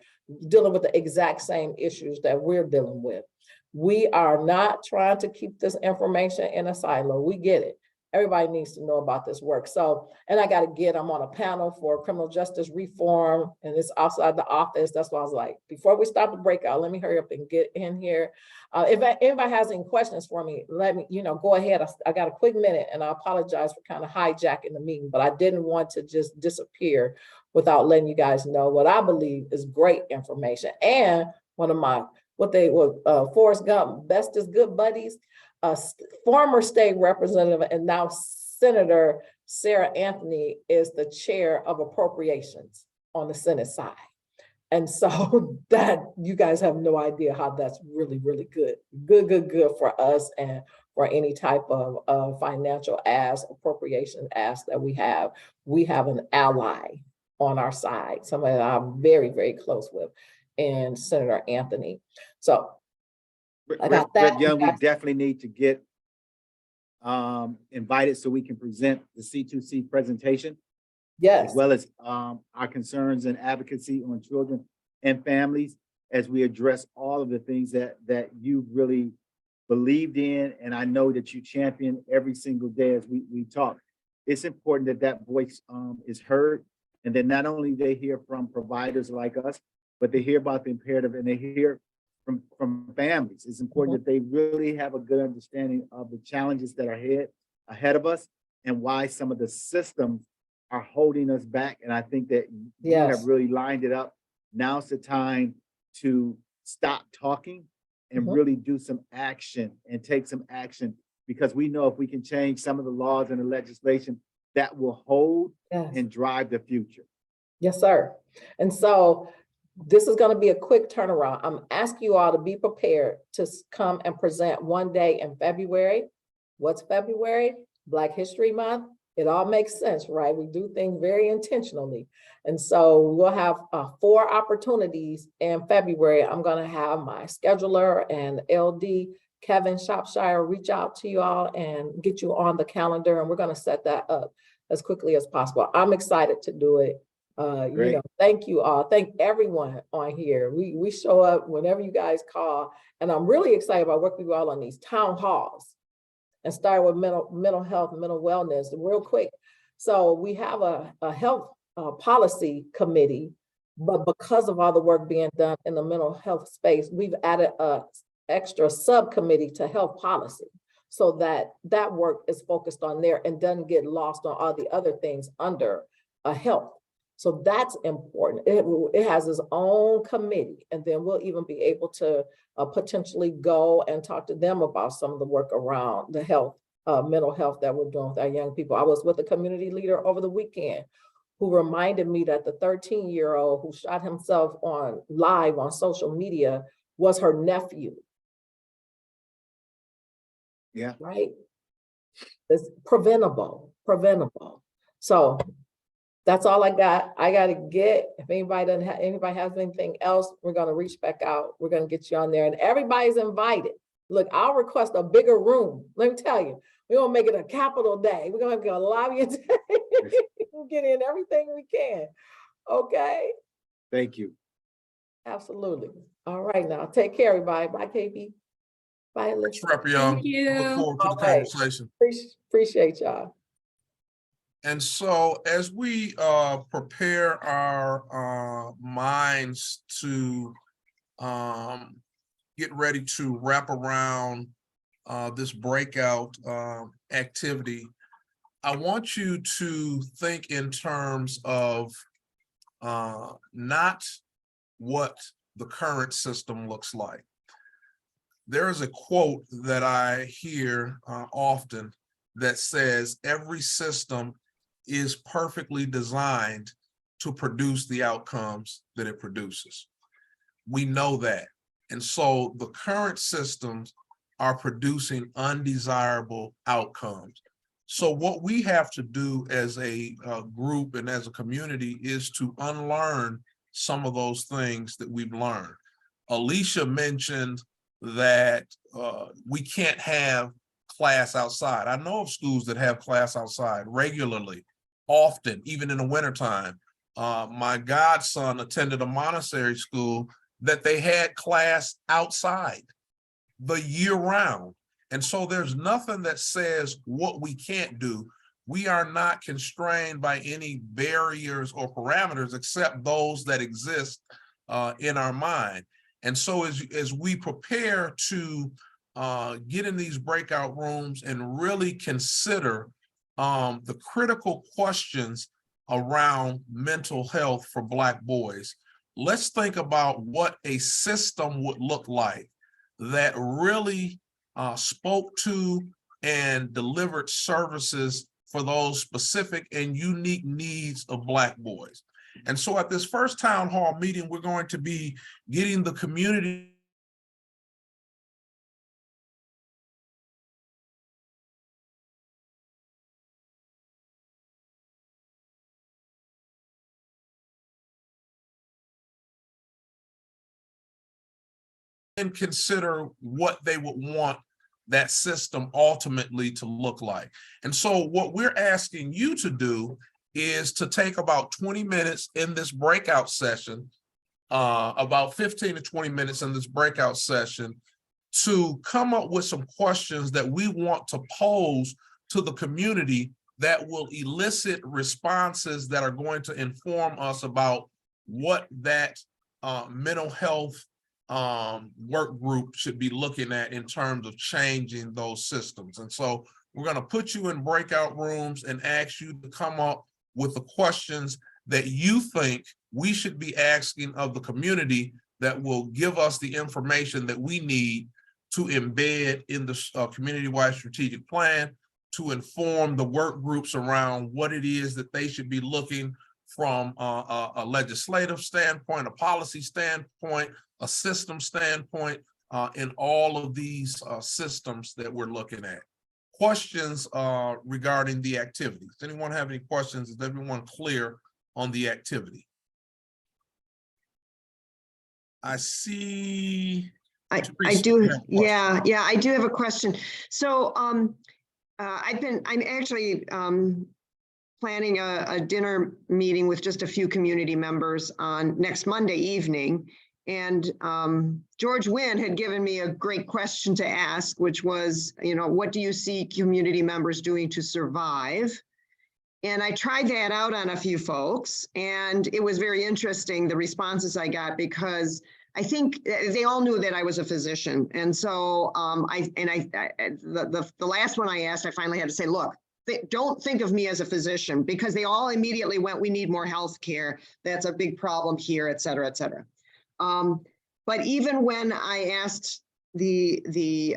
dealing with the exact same issues that we're dealing with. We are not trying to keep this information in a silo. We get it. Everybody needs to know about this work. So, and I'm on a panel for criminal justice reform, and it's outside the office. That's why I was like, before we stop the breakout, let me hurry up and get in here. If anybody has any questions for me, let me, go ahead. I got a quick minute, and I apologize for kind of hijacking the meeting, but I didn't want to just disappear without letting you guys know what I believe is great information. And one of my, Forrest Gump, bestest good buddies, former state representative and now Senator Sarah Anthony is the chair of appropriations on the Senate side. And so that you guys have no idea how that's really, really good. Good for us and for any type of financial appropriation ask that we have. We have an ally on our side, somebody that I'm very, very close with, and Senator Anthony. So I got that. Rep. Young, we definitely need to get invited so we can present the C2C presentation. Yes. As well as our concerns and advocacy on children and families as we address all of the things that you really believed in. And I know that you champion every single day as we talk. It's important that voice is heard, and then not only they hear from providers like us, but they hear about the imperative and they hear from families. It's important that they really have a good understanding of the challenges that are ahead of us and why some of the systems are holding us back. And I think that you have really lined it up. Now's the time to stop talking and really do some action and take some action, because we know if we can change some of the laws and the legislation, that will hold and drive the future. Yes, sir. And so this is going to be a quick turnaround. I'm asking you all to be prepared to come and present one day in February. What's February? Black History Month. It all makes sense, right? We do things very intentionally. And so we'll have 4 opportunities in February. I'm going to have my scheduler and LD, Kevin Shropshire, reach out to you all and get you on the calendar. And we're going to set that up as quickly as possible. I'm excited to do it. You know, thank you all. Thank everyone on here. We show up whenever you guys call. And I'm really excited about working with you all on these town halls. And start with mental health, mental wellness, real quick. So we have a health policy committee, but because of all the work being done in the mental health space, we've added a extra subcommittee to health policy so that work is focused on there and doesn't get lost on all the other things under health. So that's important. It has its own committee, and then we'll even be able to potentially go and talk to them about some of the work around the health, mental health that we're doing with our young people. I was with a community leader over the weekend who reminded me that the 13-year-old who shot himself live on social media was her nephew. Yeah. Right? It's preventable. So that's all I got. I got to get, if anybody has anything else, we're going to reach back out. We're going to get you on there, and everybody's invited. Look, I'll request a bigger room. Let me tell you, we're going to make it a capital day. We're going to get a lobby day. We'll get in everything we can. Okay. Thank you. Absolutely. All right, now take care, everybody. Bye, KB. Bye, Elizabeth. Rep. Young. Thank you. Look forward to the All right. conversation. Appreciate y'all. And so as we prepare our minds to get ready to wrap around this breakout activity, I want you to think in terms of not what the current system looks like. There is a quote that I hear often that says every system is perfectly designed to produce the outcomes that it produces. We know that. And so the current systems are producing undesirable outcomes. So what we have to do as a group and as a community is to unlearn some of those things that we've learned. Alicia mentioned that we can't have class outside. I know of schools that have class outside regularly, often, even in the wintertime. My godson attended a Montessori school that they had class outside the year round. And so there's nothing that says what we can't do. We are not constrained by any barriers or parameters except those that exist in our mind. And so as we prepare to get in these breakout rooms and really consider the critical questions around mental health for Black boys. Let's think about what a system would look like that really spoke to and delivered services for those specific and unique needs of Black boys. And so at this first town hall meeting, we're going to be getting the community and consider what they would want that system ultimately to look like. And so what we're asking you to do is to take about 20 minutes in this breakout session, about 15 to 20 minutes in this breakout session, to come up with some questions that we want to pose to the community that will elicit responses that are going to inform us about what that mental health work group should be looking at in terms of changing those systems. And so we're going to put you in breakout rooms and ask you to come up with the questions that you think we should be asking of the community that will give us the information that we need to embed in the community-wide strategic plan, to inform the work groups around what it is that they should be looking from a legislative standpoint, a policy standpoint, a system standpoint, in all of these systems that we're looking at. Questions regarding the activities. Does anyone have any questions? Is everyone clear on the activity? I see. I Teresa, do, you have a question. yeah, I do have a question. So I'm actually planning a dinner meeting with just a few community members on next Monday evening. And George Wynn had given me a great question to ask, which was, what do you see community members doing to survive? And I tried that out on a few folks, and it was very interesting, the responses I got, because I think they all knew that I was a physician. And so the last one I asked, I finally had to say, look, don't think of me as a physician, because they all immediately went, we need more healthcare. That's a big problem here, et cetera, et cetera. But even when I asked the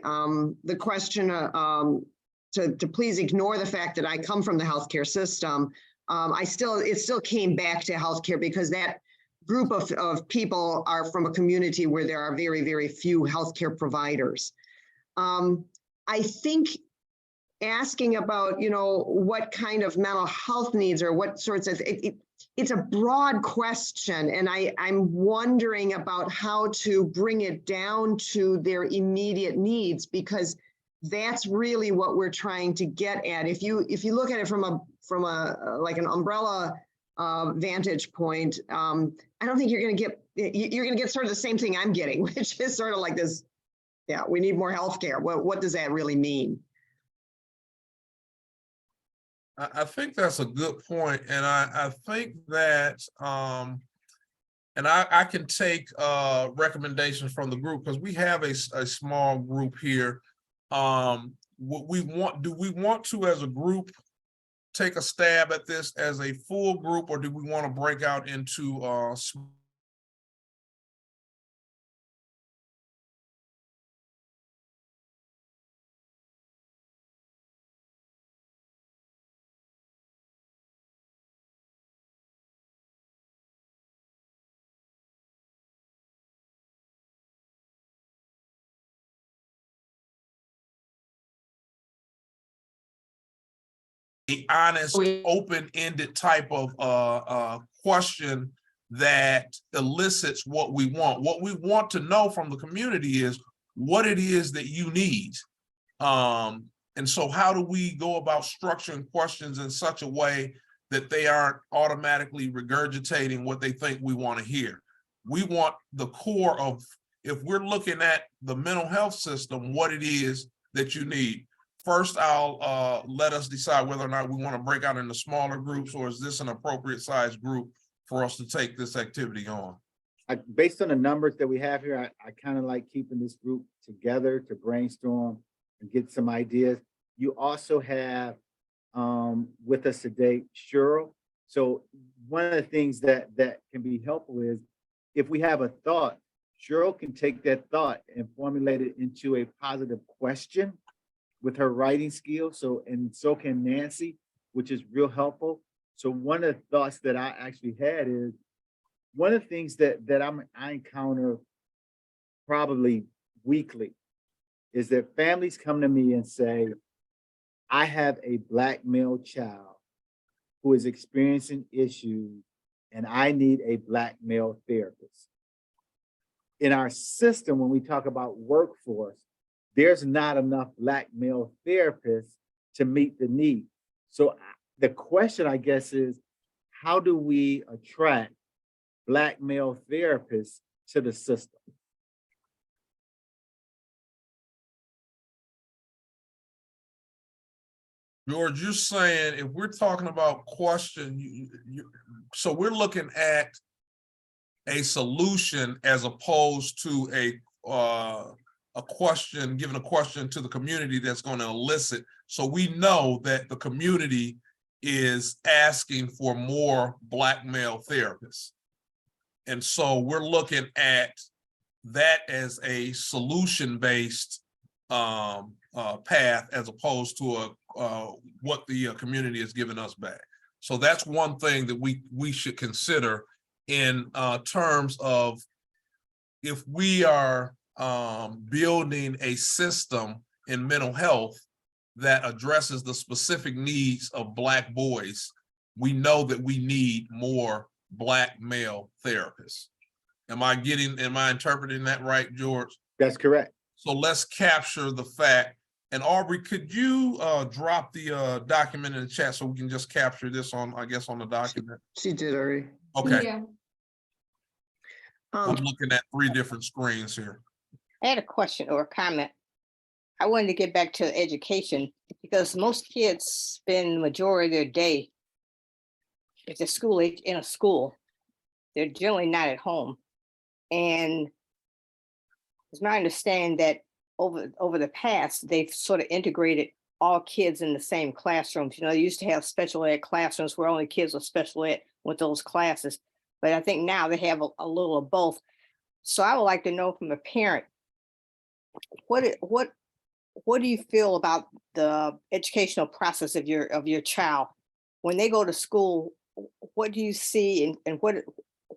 question to please ignore the fact that I come from the healthcare system, it still came back to healthcare, because that group of people are from a community where there are very, very few healthcare providers. I think asking about, what kind of mental health needs or what sorts of, it's a broad question. And I'm wondering about how to bring it down to their immediate needs, because that's really what we're trying to get at. If you look at it from a like an umbrella vantage point, I don't think you're going to get sort of the same thing I'm getting, which is sort of like this. Yeah, we need more healthcare. What does that really mean? I think that's a good point, and I think that and I can take recommendations from the group, because we have a small group here. Do we want to, as a group, take a stab at this as a full group, or do we want to break out into honest, open-ended type of question that elicits what we want. What we want to know from the community is what it is that you need. And so how do we go about structuring questions in such a way that they aren't automatically regurgitating what they think we want to hear? We want the core of, if we're looking at the mental health system, what it is that you need. First, I'll let us decide whether or not we want to break out into smaller groups, or is this an appropriate size group for us to take this activity on? Based on the numbers that we have here, I kind of like keeping this group together to brainstorm and get some ideas. You also have with us today, Cheryl. So one of the things that can be helpful is if we have a thought, Cheryl can take that thought and formulate it into a positive question with her writing skills. So, and so can Nancy, which is real helpful. So one of the thoughts that I actually had is one of the things that I encounter probably weekly is that families come to me and say, I have a Black male child who is experiencing issues and I need a Black male therapist. In our system, when we talk about workforce, there's not enough Black male therapists to meet the need. So the question, I guess, is how do we attract Black male therapists to the system? George, you're saying if we're talking about question, so we're looking at a solution as opposed to a question, giving a question to the community that's going to elicit. So we know that the community is asking for more Black male therapists. And so we're looking at that as a solution-based path as opposed to what the community has given us back. So that's one thing that we should consider in terms of if we are building a system in mental health that addresses the specific needs of Black boys, we know that we need more Black male therapists. Am I interpreting that right, George? That's correct. So let's capture the fact. And Aubrey, could you drop the document in the chat so we can just capture this on, I guess, on the document? She did already. Okay, Yeah. I'm looking at 3 different screens here. I had a question or a comment. I wanted to get back to education because most kids spend the majority of their day at the school age in a school. They're generally not at home. And it's my understanding that over the past, they've sort of integrated all kids in the same classrooms. You know, they used to have special ed classrooms where only kids with special ed with those classes. But I think now they have a little of both. So I would like to know from a parent, what do you feel about the educational process of your child? When they go to school, what do you see and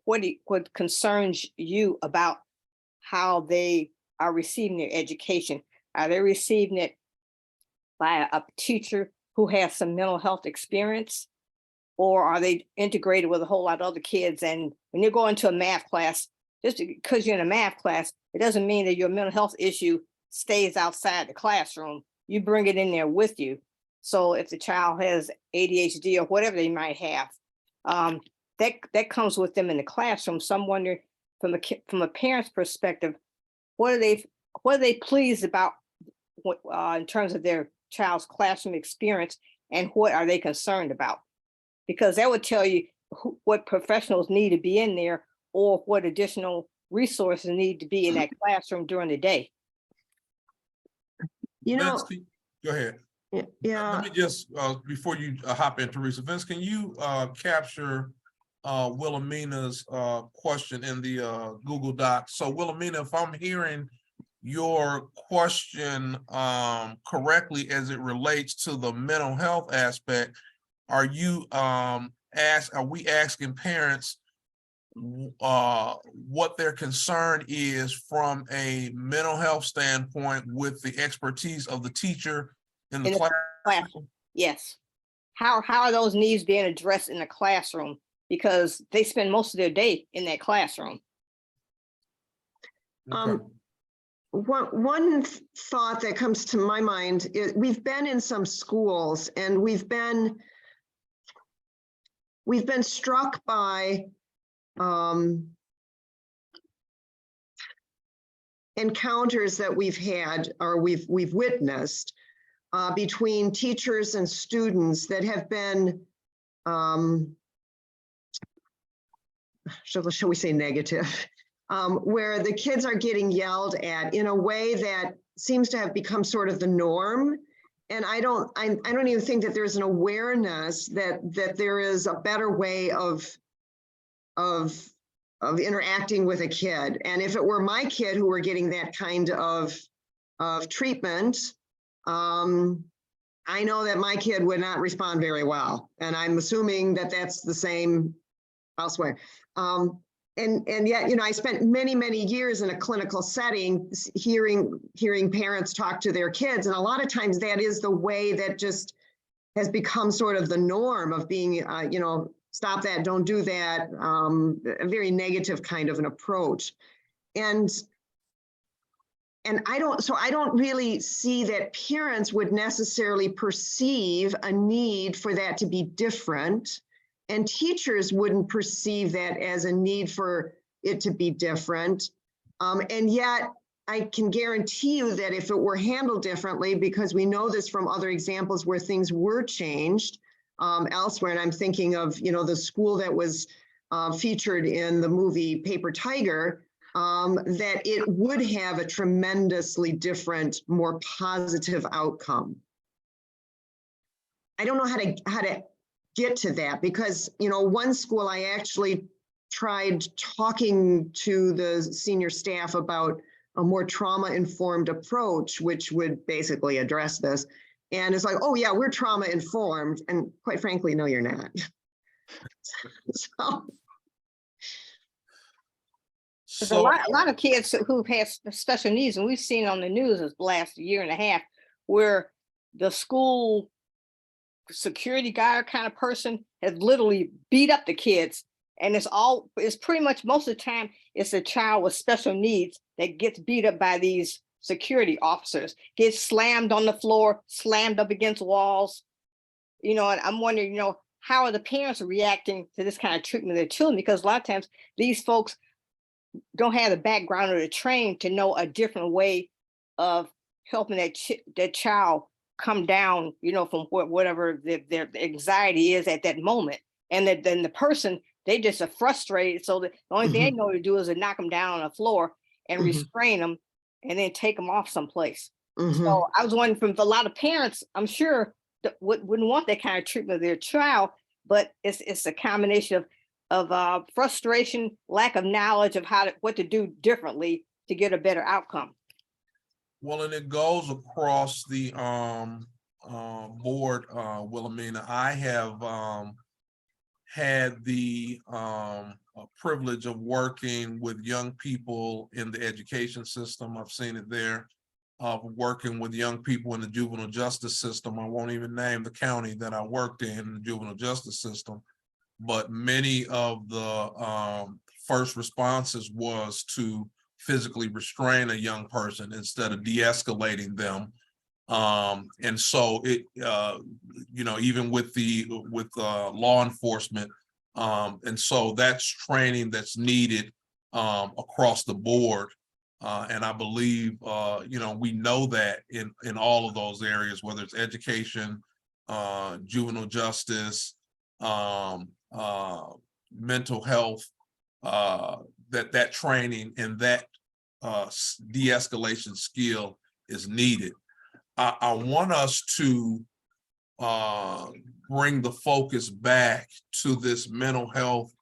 what concerns you about how they are receiving their education? Are they receiving it by a teacher who has some mental health experience? Or are they integrated with a whole lot of other kids? And when you're going to a math class, just because you're in a math class, it doesn't mean that your mental health issue stays outside the classroom. You bring it in there with you. So if the child has ADHD or whatever they might have, that comes with them in the classroom. So I'm wondering from a parent's perspective, what are they pleased about in terms of their child's classroom experience, and what are they concerned about? Because that would tell you what professionals need to be in there or what additional resources need to be in that classroom during the day. You know, Vince, go ahead. yeah, Let me just, before you hop in, Teresa, Vince, can you capture Wilhelmina's question in the Google Doc? So Wilhelmina, if I'm hearing your question correctly as it relates to the mental health aspect, are we asking parents what their concern is from a mental health standpoint with the expertise of the teacher in the classroom? Yes. How are those needs being addressed in the classroom? Because they spend most of their day in that classroom. Okay. one thought that comes to my mind is we've been in some schools and we've been struck by encounters that we've had or we've witnessed between teachers and students that have been, shall we say negative, where the kids are getting yelled at in a way that seems to have become sort of the norm. I don't even think that there's an awareness that there is a better way of interacting with a kid. And if it were my kid who were getting that kind of treatment, I know that my kid would not respond very well. And I'm assuming that that's the same elsewhere. And yet, I spent many, many years in a clinical setting, hearing parents talk to their kids. And a lot of times that is the way that just has become sort of the norm of being, stop that, don't do that, a very negative kind of an approach. And I don't really see that parents would necessarily perceive a need for that to be different. And teachers wouldn't perceive that as a need for it to be different. And yet I can guarantee you that if it were handled differently, because we know this from other examples where things were changed elsewhere, and I'm thinking of, the school that was featured in the movie Paper Tiger, that it would have a tremendously different, more positive outcome. I don't know how to get to that because, one school I actually tried talking to the senior staff about a more trauma-informed approach, which would basically address this. And it's like, oh yeah, we're trauma-informed. And quite frankly, no, you're not. There's a lot of kids who've had special needs, and we've seen on the news this last year and a half, where the school security guard kind of person has literally beat up the kids. And it's pretty much most of the time, it's a child with special needs that gets beat up by these security officers, gets slammed on the floor, slammed up against walls. And I'm wondering, how are the parents reacting to this kind of treatment of their children? Because a lot of times these folks don't have the background or the training to know a different way of helping that child come down, from whatever their anxiety is at that moment. And then the person, they just are frustrated. So the only thing they know to do is to knock them down on the floor and restrain them and then take them off someplace. So I was wondering, from a lot of parents, I'm sure wouldn't want that kind of treatment of their child, but it's a combination of frustration, lack of knowledge of what to do differently to get a better outcome. Well, and it goes across the board, Wilhelmina. I have had the privilege of working with young people in the education system. I've seen it there. Working with young people in the juvenile justice system. I won't even name the county that I worked in the juvenile justice system, but many of the first responses was to physically restrain a young person instead of de-escalating them. And so it, even with law enforcement, and so that's training that's needed across the board. And I believe, we know that in all of those areas, whether it's education, juvenile justice, mental health, that training and that de-escalation skill is needed. I want us to bring the focus back to this mental health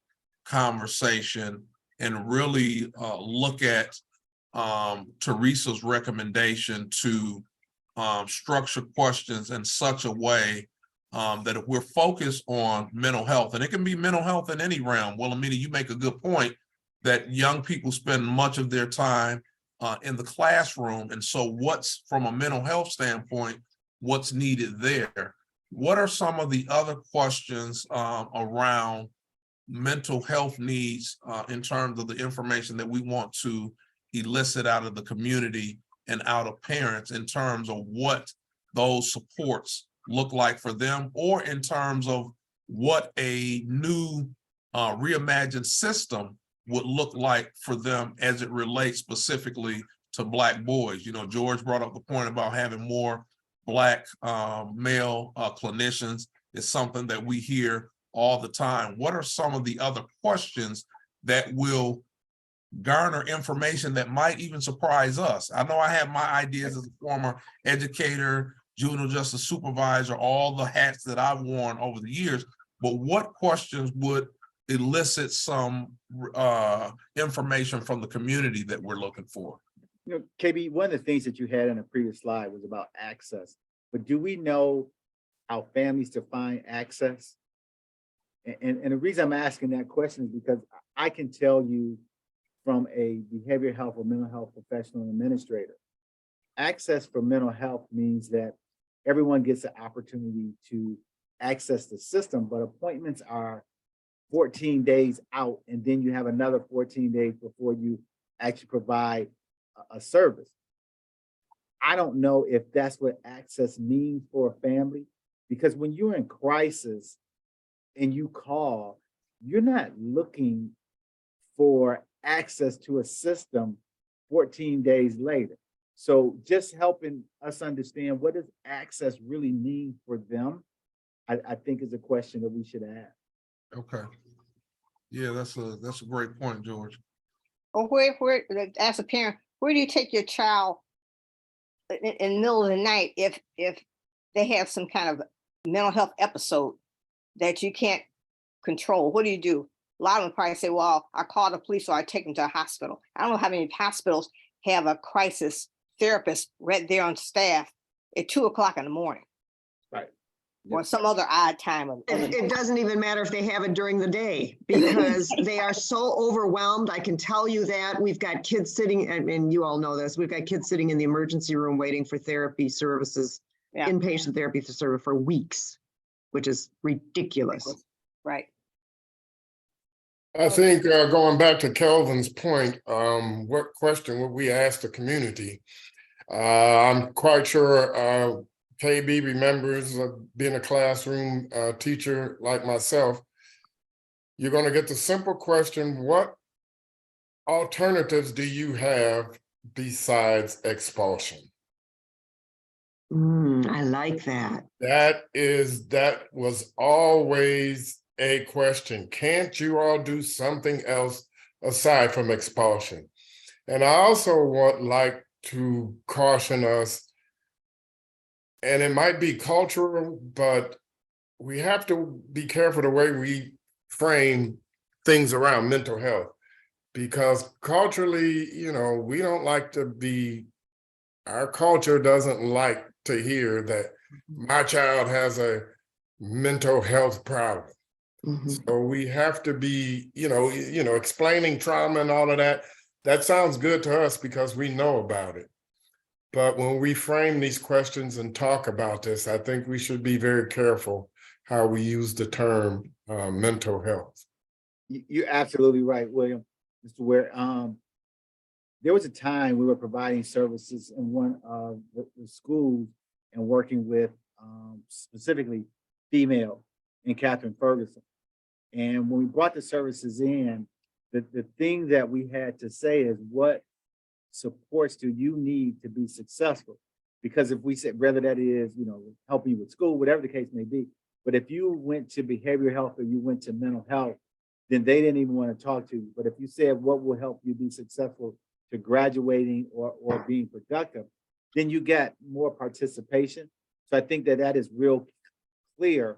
conversation and really look at Teresa's recommendation to structure questions in such a way that if we're focused on mental health, and it can be mental health in any realm. Well, Amina, you make a good point that young people spend much of their time in the classroom. And so what's, from a mental health standpoint, what's needed there? What are some of the other questions around mental health needs in terms of the information that we want to elicit out of the community and out of parents in terms of what those supports look like for them, or in terms of what a new reimagined system would look like for them as it relates specifically to Black boys? George brought up the point about having more Black male clinicians. Is something that we hear all the time. What are some of the other questions that will garner information that might even surprise us? I know I have my ideas as a former educator, juvenile justice supervisor, all the hats that I've worn over the years. But what questions would elicit some information from the community that we're looking for? You know, KB, one of the things that you had in a previous slide was about access, but do we know how families define access? And the reason I'm asking that question is because I can tell you from a behavioral health or mental health professional and administrator, access for mental health means that everyone gets the opportunity to access the system, but appointments are 14 days out, and then you have another 14 days before you actually provide a service. I don't know if that's what access means for a family, because when you're in crisis and you call, you're not looking for access to a system 14 days later. So just helping us understand what does access really mean for them, I think is a question that we should ask. Okay. Yeah, that's a great point, George. Or where, as a parent, where do you take your child in the middle of the night if they have some kind of mental health episode that you can't control? What do? A lot of them probably say, well, I call the police or I take them to a hospital. I don't know how many hospitals have a crisis therapist right there on staff at 2 o'clock in the morning. Right. Or some other odd time of It doesn't even matter if they have it during the day because they are so overwhelmed. I can tell you that we've got kids sitting, and you all know this, we've got kids sitting in the emergency room waiting for therapy services, Yeah. inpatient therapy service for weeks, which is ridiculous. right. I think going back to Kelvin's point, what question would we ask the community? I'm quite sure KB remembers being a classroom teacher like myself. You're going to get the simple question, what alternatives do you have besides expulsion? I like that. That was always a question. Can't you all do something else aside from expulsion? And I also like to caution us, and it might be cultural, but we have to be careful the way we frame things around mental health, because culturally, we don't like to be, our culture doesn't like to hear that my child has a mental health problem. So we have to be, explaining trauma and all of that. That sounds good to us because we know about it. But when we frame these questions and talk about this, I think we should be very careful how we use the term mental health. You're absolutely right, William. Mr. Ware, there was a time we were providing services in one of the schools and working with specifically female in Catherine Ferguson. And when we brought the services in, the thing that we had to say is, what supports do you need to be successful? Because if we said, whether that is, helping you with school, whatever the case may be, but if you went to behavioral health or you went to mental health, then they didn't even want to talk to you. But if you said, what will help you be successful to graduating or being productive, then you get more participation. So I think that is real clear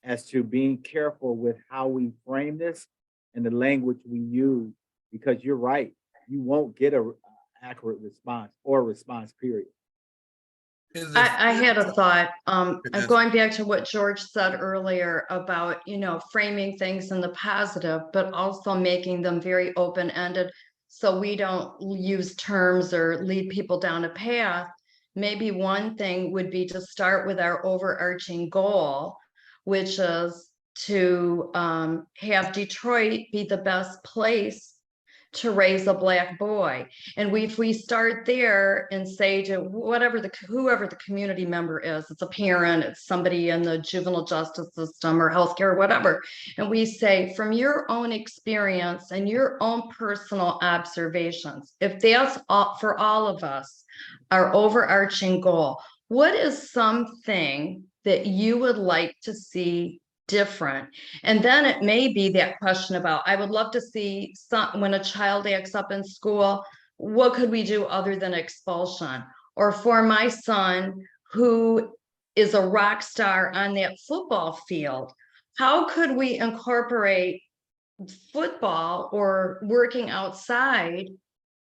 as to being careful with how we frame this and the language we use, because you're right, you won't get a accurate response or response period. I had a thought. I'm going back to what George said earlier about, framing things in the positive, but also making them very open-ended so we don't use terms or lead people down a path. Maybe one thing would be to start with our overarching goal, which is to have Detroit be the best place to raise a Black boy. And if we start there and say to whoever the community member is, it's a parent, it's somebody in the juvenile justice system or healthcare, whatever, and we say, from your own experience and your own personal observations, if that's all, for all of us, our overarching goal, what is something that you would like to see different? And then it may be that question about, I would love to see when a child acts up in school, what could we do other than expulsion? Or for my son who is a rock star on that football field. How could we incorporate football or working outside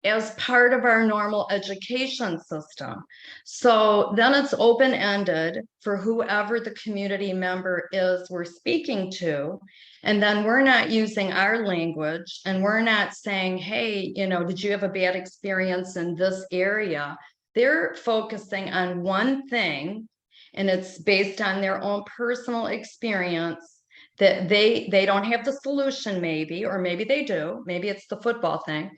as part of our normal education system? So then it's open-ended for whoever the community member is we're speaking to. And then we're not using our language and we're not saying, hey, you know, did you have a bad experience in this area? They're focusing on one thing, and it's based on their own personal experience that they don't have the solution maybe, or maybe they do, maybe it's the football thing.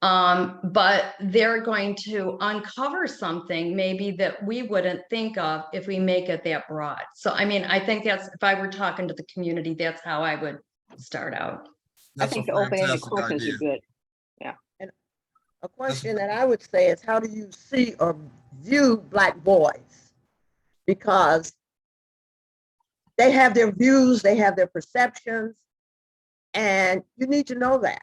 But they're going to uncover something maybe that we wouldn't think of if we make it that broad. So, I mean, I think that's, if I were talking to the community, that's how I would start out. I That's a think the open-ended fantastic questions idea. are good. A question that I would say is, how do you see or view Black boys? Because they have their views, they have their perceptions, and you need to know that.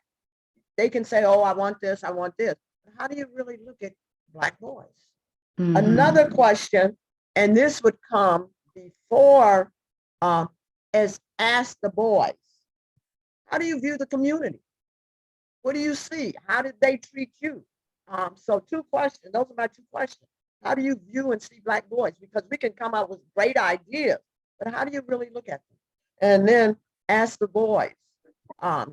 They can say, oh, I want this, I want this. How do you really look at Black boys? Another question, and this would come before, is ask the boys. How do you view the community? What do you see? How did they treat you? So 2 questions, those are my 2 questions. How do you view and see Black boys? Because we can come up with great ideas, but how do you really look at them? And then ask the boys, how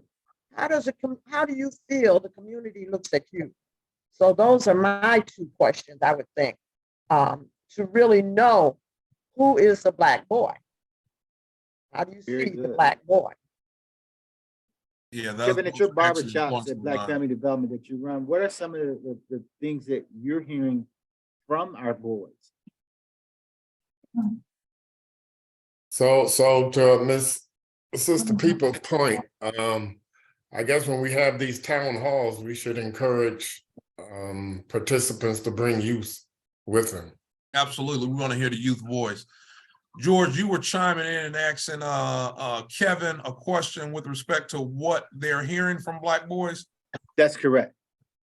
do you feel the community looks at you? So those are my 2 questions, I would think, to really know who is the Black boy. How do you Very see the good. Black boy? Yeah. Kevin, at your barber excellent shops points, at Black Ron. Family Development that you run, what are some of the things that you're hearing from our boys? So to Miss Sister People's point, I guess when we have these town halls, we should encourage participants to bring youth with them. Absolutely. We want to hear the youth voice. George, you were chiming in and asking Kevin a question with respect to what they're hearing from Black boys. That's correct.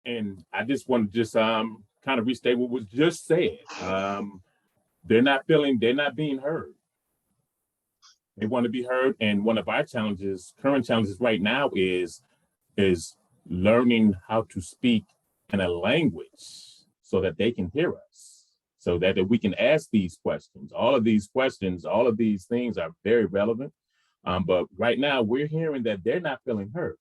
And I just want to kind of restate what was just said. They're not being heard. They want to be heard. And one of our current challenges right now is learning how to speak in a language so that they can hear us, so that we can ask these questions. All of these things are very relevant. But right now we're hearing that they're not feeling heard.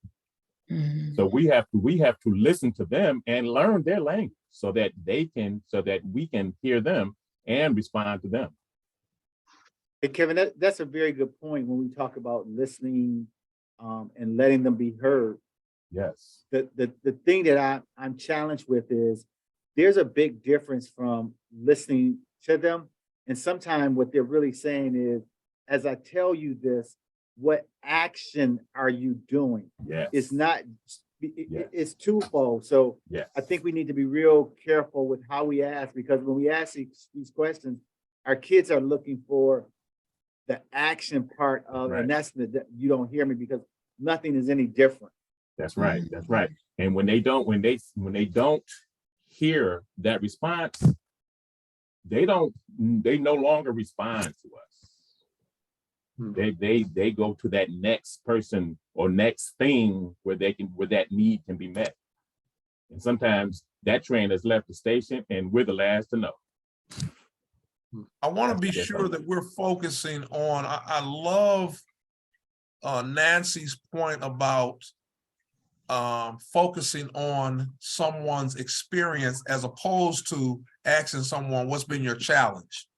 So we have to listen to them and learn their language so that we can hear them and respond to them. Hey, Kevin, that's a very good point when we talk about listening and letting them be heard. Yes. The thing that I'm challenged with is there's a big difference from listening to them. And sometimes what they're really saying is, as I tell you this, what action are you doing? Yes. It's not, Yes. it's twofold. So Yes. I think we need to be real careful with how we ask, because when we ask these questions, our kids are looking for the action part of, Right. and that's the, you don't hear me because nothing is any different. That's right. That's right. And when they don't hear that response, they no longer respond to us. They go to that next person or next thing where that need can be met. And sometimes that train has left the station and we're the last to know. I want to be sure that we're focusing on, I love Nancy's point about focusing on someone's experience as opposed to asking someone, what's been your challenge?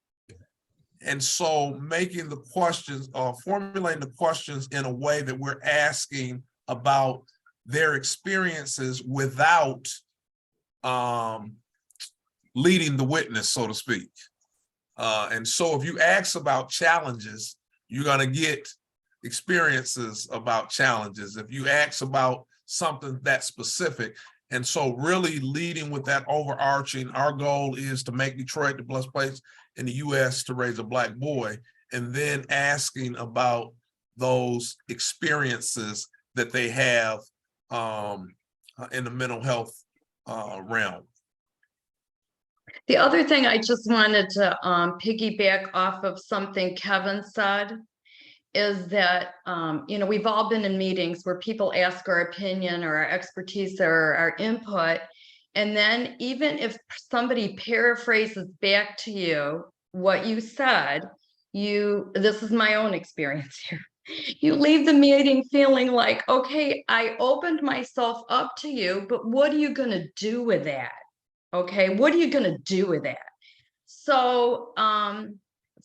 And so making the questions, formulating the questions in a way that we're asking about their experiences without leading the witness, so to speak. And so if you ask about challenges, you're going to get experiences about challenges. If you ask about something that's specific. And so really leading with that overarching, our goal is to make Detroit the best place in the US to raise a Black boy, and then asking about those experiences that they have in the mental health realm. The other thing I just wanted to piggyback off of something Kevin said is that, you know, we've all been in meetings where people ask our opinion or our expertise or our input. And then even if somebody paraphrases back to you what you said, this is my own experience here. You leave the meeting feeling like, okay, I opened myself up to you, but what are you going to do with that? Okay, what are you going to do with that? So,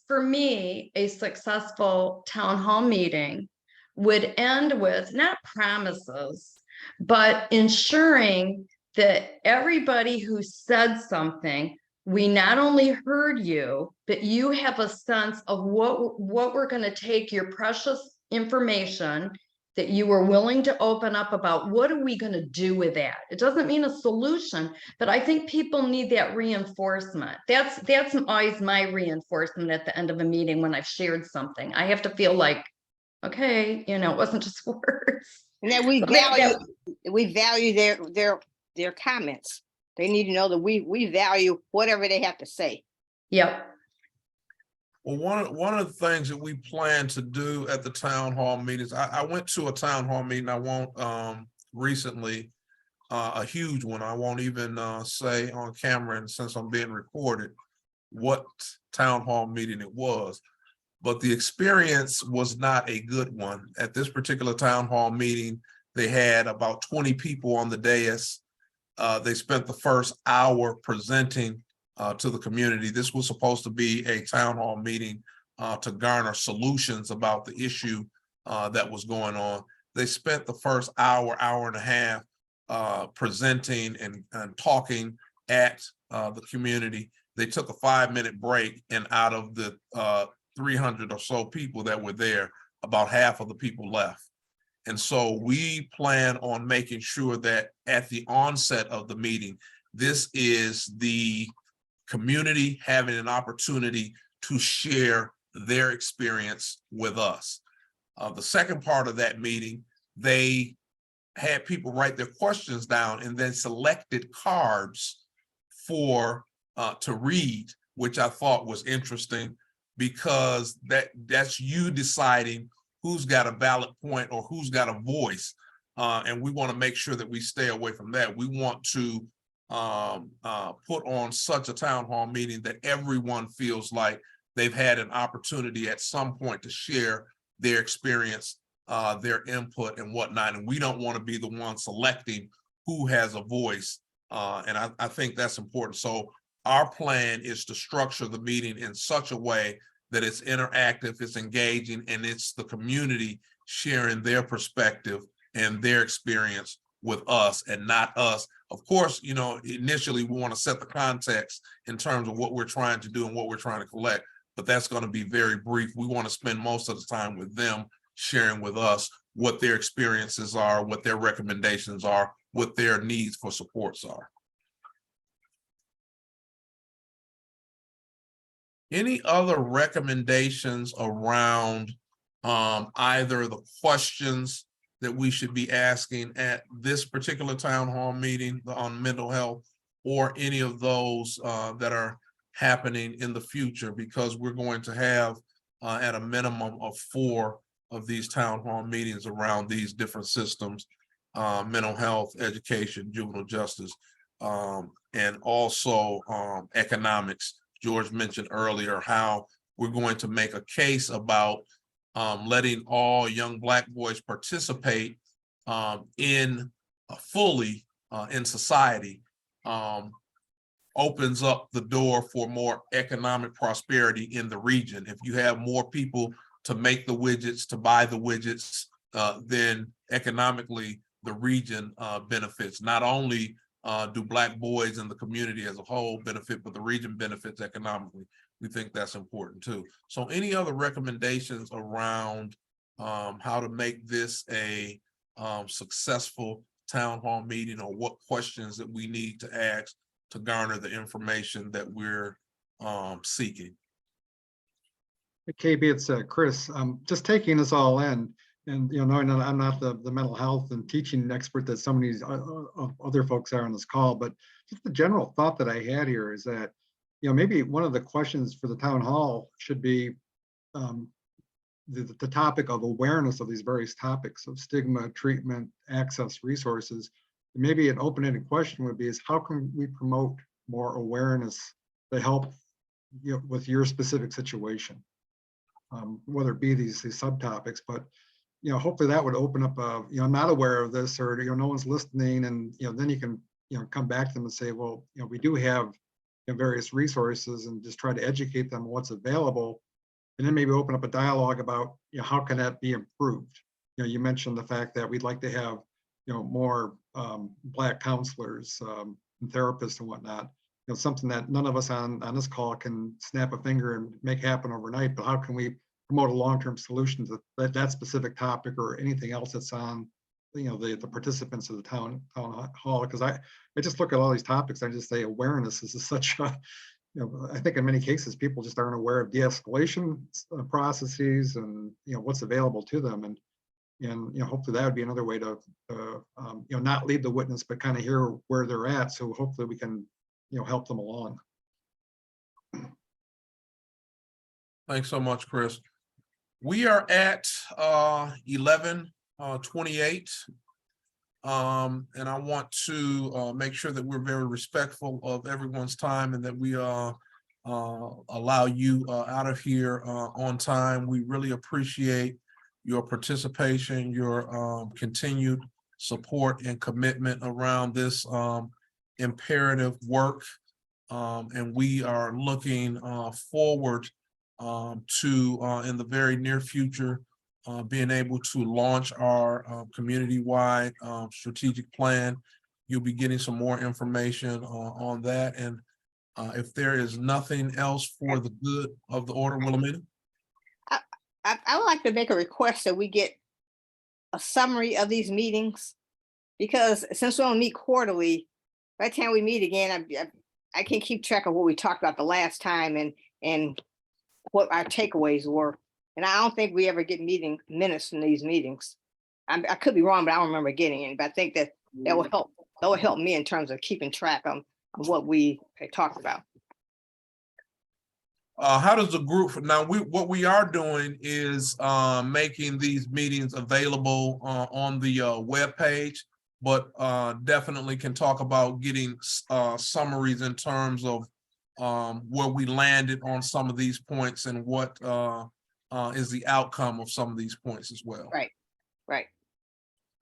for me, a successful town hall meeting would end with not promises, but ensuring that everybody who said something, we not only heard you, but you have a sense of what we're going to take your precious information that you were willing to open up about. What are we going to do with that? It doesn't mean a solution, but I think people need that reinforcement. That's always my reinforcement at the end of a meeting when I've shared something. I have to feel like, okay, you know, it wasn't just words. And that we value their comments. They need to know that we value whatever they have to say. Yep. Well, one of the things that we plan to do at the town hall meetings, I went to a town hall meeting, I won't recently, a huge one. I won't even say on camera, and since I'm being recorded, what town hall meeting it was. But the experience was not a good one. At this particular town hall meeting, they had about 20 people on the dais. They spent the first hour presenting to the community. This was supposed to be a town hall meeting to garner solutions about the issue that was going on. They spent the first hour and a half presenting and talking at the community. They took a 5-minute break, and out of the 300 or so people that were there, about half of the people left. And so we plan on making sure that at the onset of the meeting, this is the community having an opportunity to share their experience with us. The second part of that meeting, they had people write their questions down and then selected cards for to read, which I thought was interesting, because that's you deciding who's got a valid point or who's got a voice. And we want to make sure that we stay away from that. We want to put on such a town hall meeting that everyone feels like they've had an opportunity at some point to share their experience, their input and whatnot. And we don't want to be the one selecting who has a voice. And I think that's important. So our plan is to structure the meeting in such a way that it's interactive, it's engaging, and it's the community sharing their perspective and their experience with us and not us. Of course, you know, initially we want to set the context in terms of what we're trying to do and what we're trying to collect, but that's going to be very brief. We want to spend most of the time with them sharing with us what their experiences are, what their recommendations are, what their needs for supports are. Any other recommendations around either the questions that we should be asking at this particular town hall meeting on mental health, or any of those that are happening in the future? Because we're going to have at a minimum of 4 of these town hall meetings around these different systems, mental health, education, juvenile justice, and also economics. George mentioned earlier how we're going to make a case about letting all young Black boys participate in fully in society, opens up the door for more economic prosperity in the region. If you have more people to make the widgets, to buy the widgets, then economically the region benefits. Not only do Black boys and the community as a whole benefit, but the region benefits economically. We think that's important too. So any other recommendations around how to make this a successful town hall meeting, or what questions that we need to ask to garner the information that we're seeking? KB, it's Chris. Just taking this all in, And, knowing that I'm not the mental health and teaching expert that some of these other folks are on this call, but just the general thought that I had here is that, maybe one of the questions for the town hall should be the topic of awareness of these various topics of stigma, treatment, access, resources. Maybe an open-ended question would be is how can we promote more awareness to help with your specific situation? Whether it be these subtopics, but hopefully that would open up I'm not aware of this, or no one's listening, and then you can come back to them and say, well, we do have various resources, and just try to educate them on what's available, and then maybe open up a dialogue about how can that be improved. You mentioned the fact that we'd like to have more Black counselors and therapists and whatnot. Something that none of us on this call can snap a finger and make happen overnight, but how can we promote a long-term solution to that specific topic, or anything else that's on the participants of the town hall? Because I just look at all these topics, I just say awareness is such a, I think in many cases people just aren't aware of de-escalation processes and what's available to them, and hopefully that would be another way to not lead the witness, but kind of hear where they're at, so hopefully we can help them along. Thanks so much, Chris. We are at 11:28. And I want to make sure that we're very respectful of everyone's time, and that we allow you out of here on time. We really appreciate your participation, your continued support and commitment around this imperative work. And we are looking forward to in the very near future being able to launch our community-wide strategic plan. You'll be getting some more information on that. And if there is nothing else for the good of the order, Wilhelmina? I would like to make a request that we get a summary of these meetings, because since we don't meet quarterly, by the time we meet again, I can't keep track of what we talked about the last time and what our takeaways were. And I don't think we ever get meeting minutes from these meetings. I could be wrong, but I don't remember getting it. But I think that will help. That will help me in terms of keeping track of what we talked about. How does the group now? What we are doing is making these meetings available on the webpage, but definitely can talk about getting summaries in terms of where we landed on some of these points and what is the outcome of some of these points as well. Right.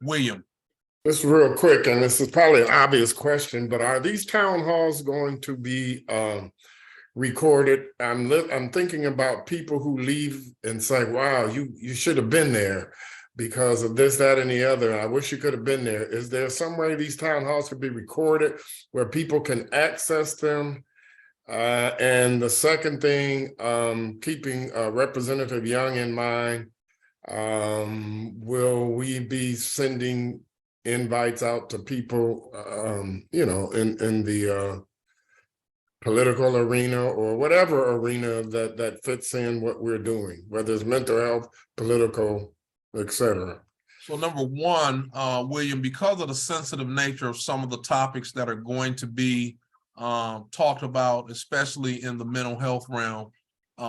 William. Just real quick, and this is probably an obvious question, but are these town halls going to be recorded? I'm thinking about people who leave and say, wow, you should have been there because of this, that, and the other. I wish you could have been there. Is there some way these town halls could be recorded where people can access them? And the second thing, keeping Representative Young in mind, will we be sending invites out to people, in the political arena or whatever arena that fits in what we're doing, whether it's mental health, political, etc. So number one, William, because of the sensitive nature of some of the topics that are going to be talked about, especially in the mental health realm,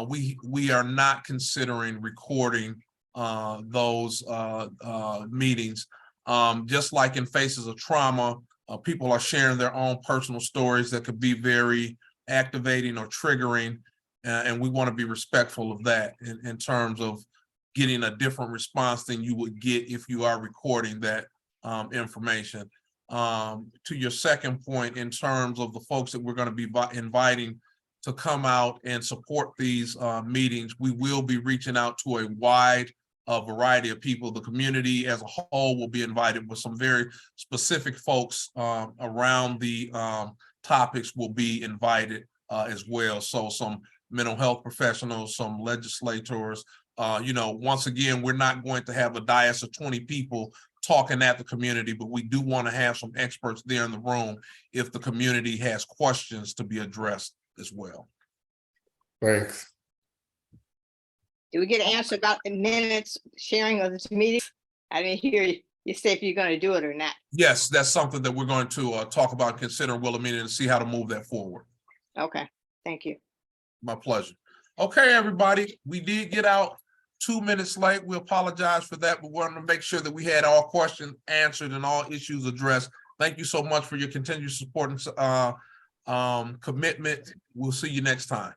we are not considering recording those meetings. Just like in Faces of Trauma, people are sharing their own personal stories that could be very activating or triggering, and we want to be respectful of that in terms of getting a different response than you would get if you are recording that information. To your second point, in terms of the folks that we're going to be inviting to come out and support these meetings, we will be reaching out to a wide variety of people. The community as a whole will be invited, with some very specific folks around the topics will be invited as well. So some mental health professionals, some legislators. Once again, we're not going to have a dais of 20 people talking at the community, but we do want to have some experts there in the room if the community has questions to be addressed as well. Thanks. Did we get an answer about the minutes sharing of this meeting? I didn't hear you say if you're gonna do it or not. Yes, that's something that we're going to talk about, consider Wilhelmina, and see how to move that forward. Okay, thank you. My pleasure. Okay, everybody, we did get out 2 minutes late. We apologize for that. We wanted to make sure that we had all questions answered and all issues addressed. Thank you so much for your continued support and commitment. We'll see you next time.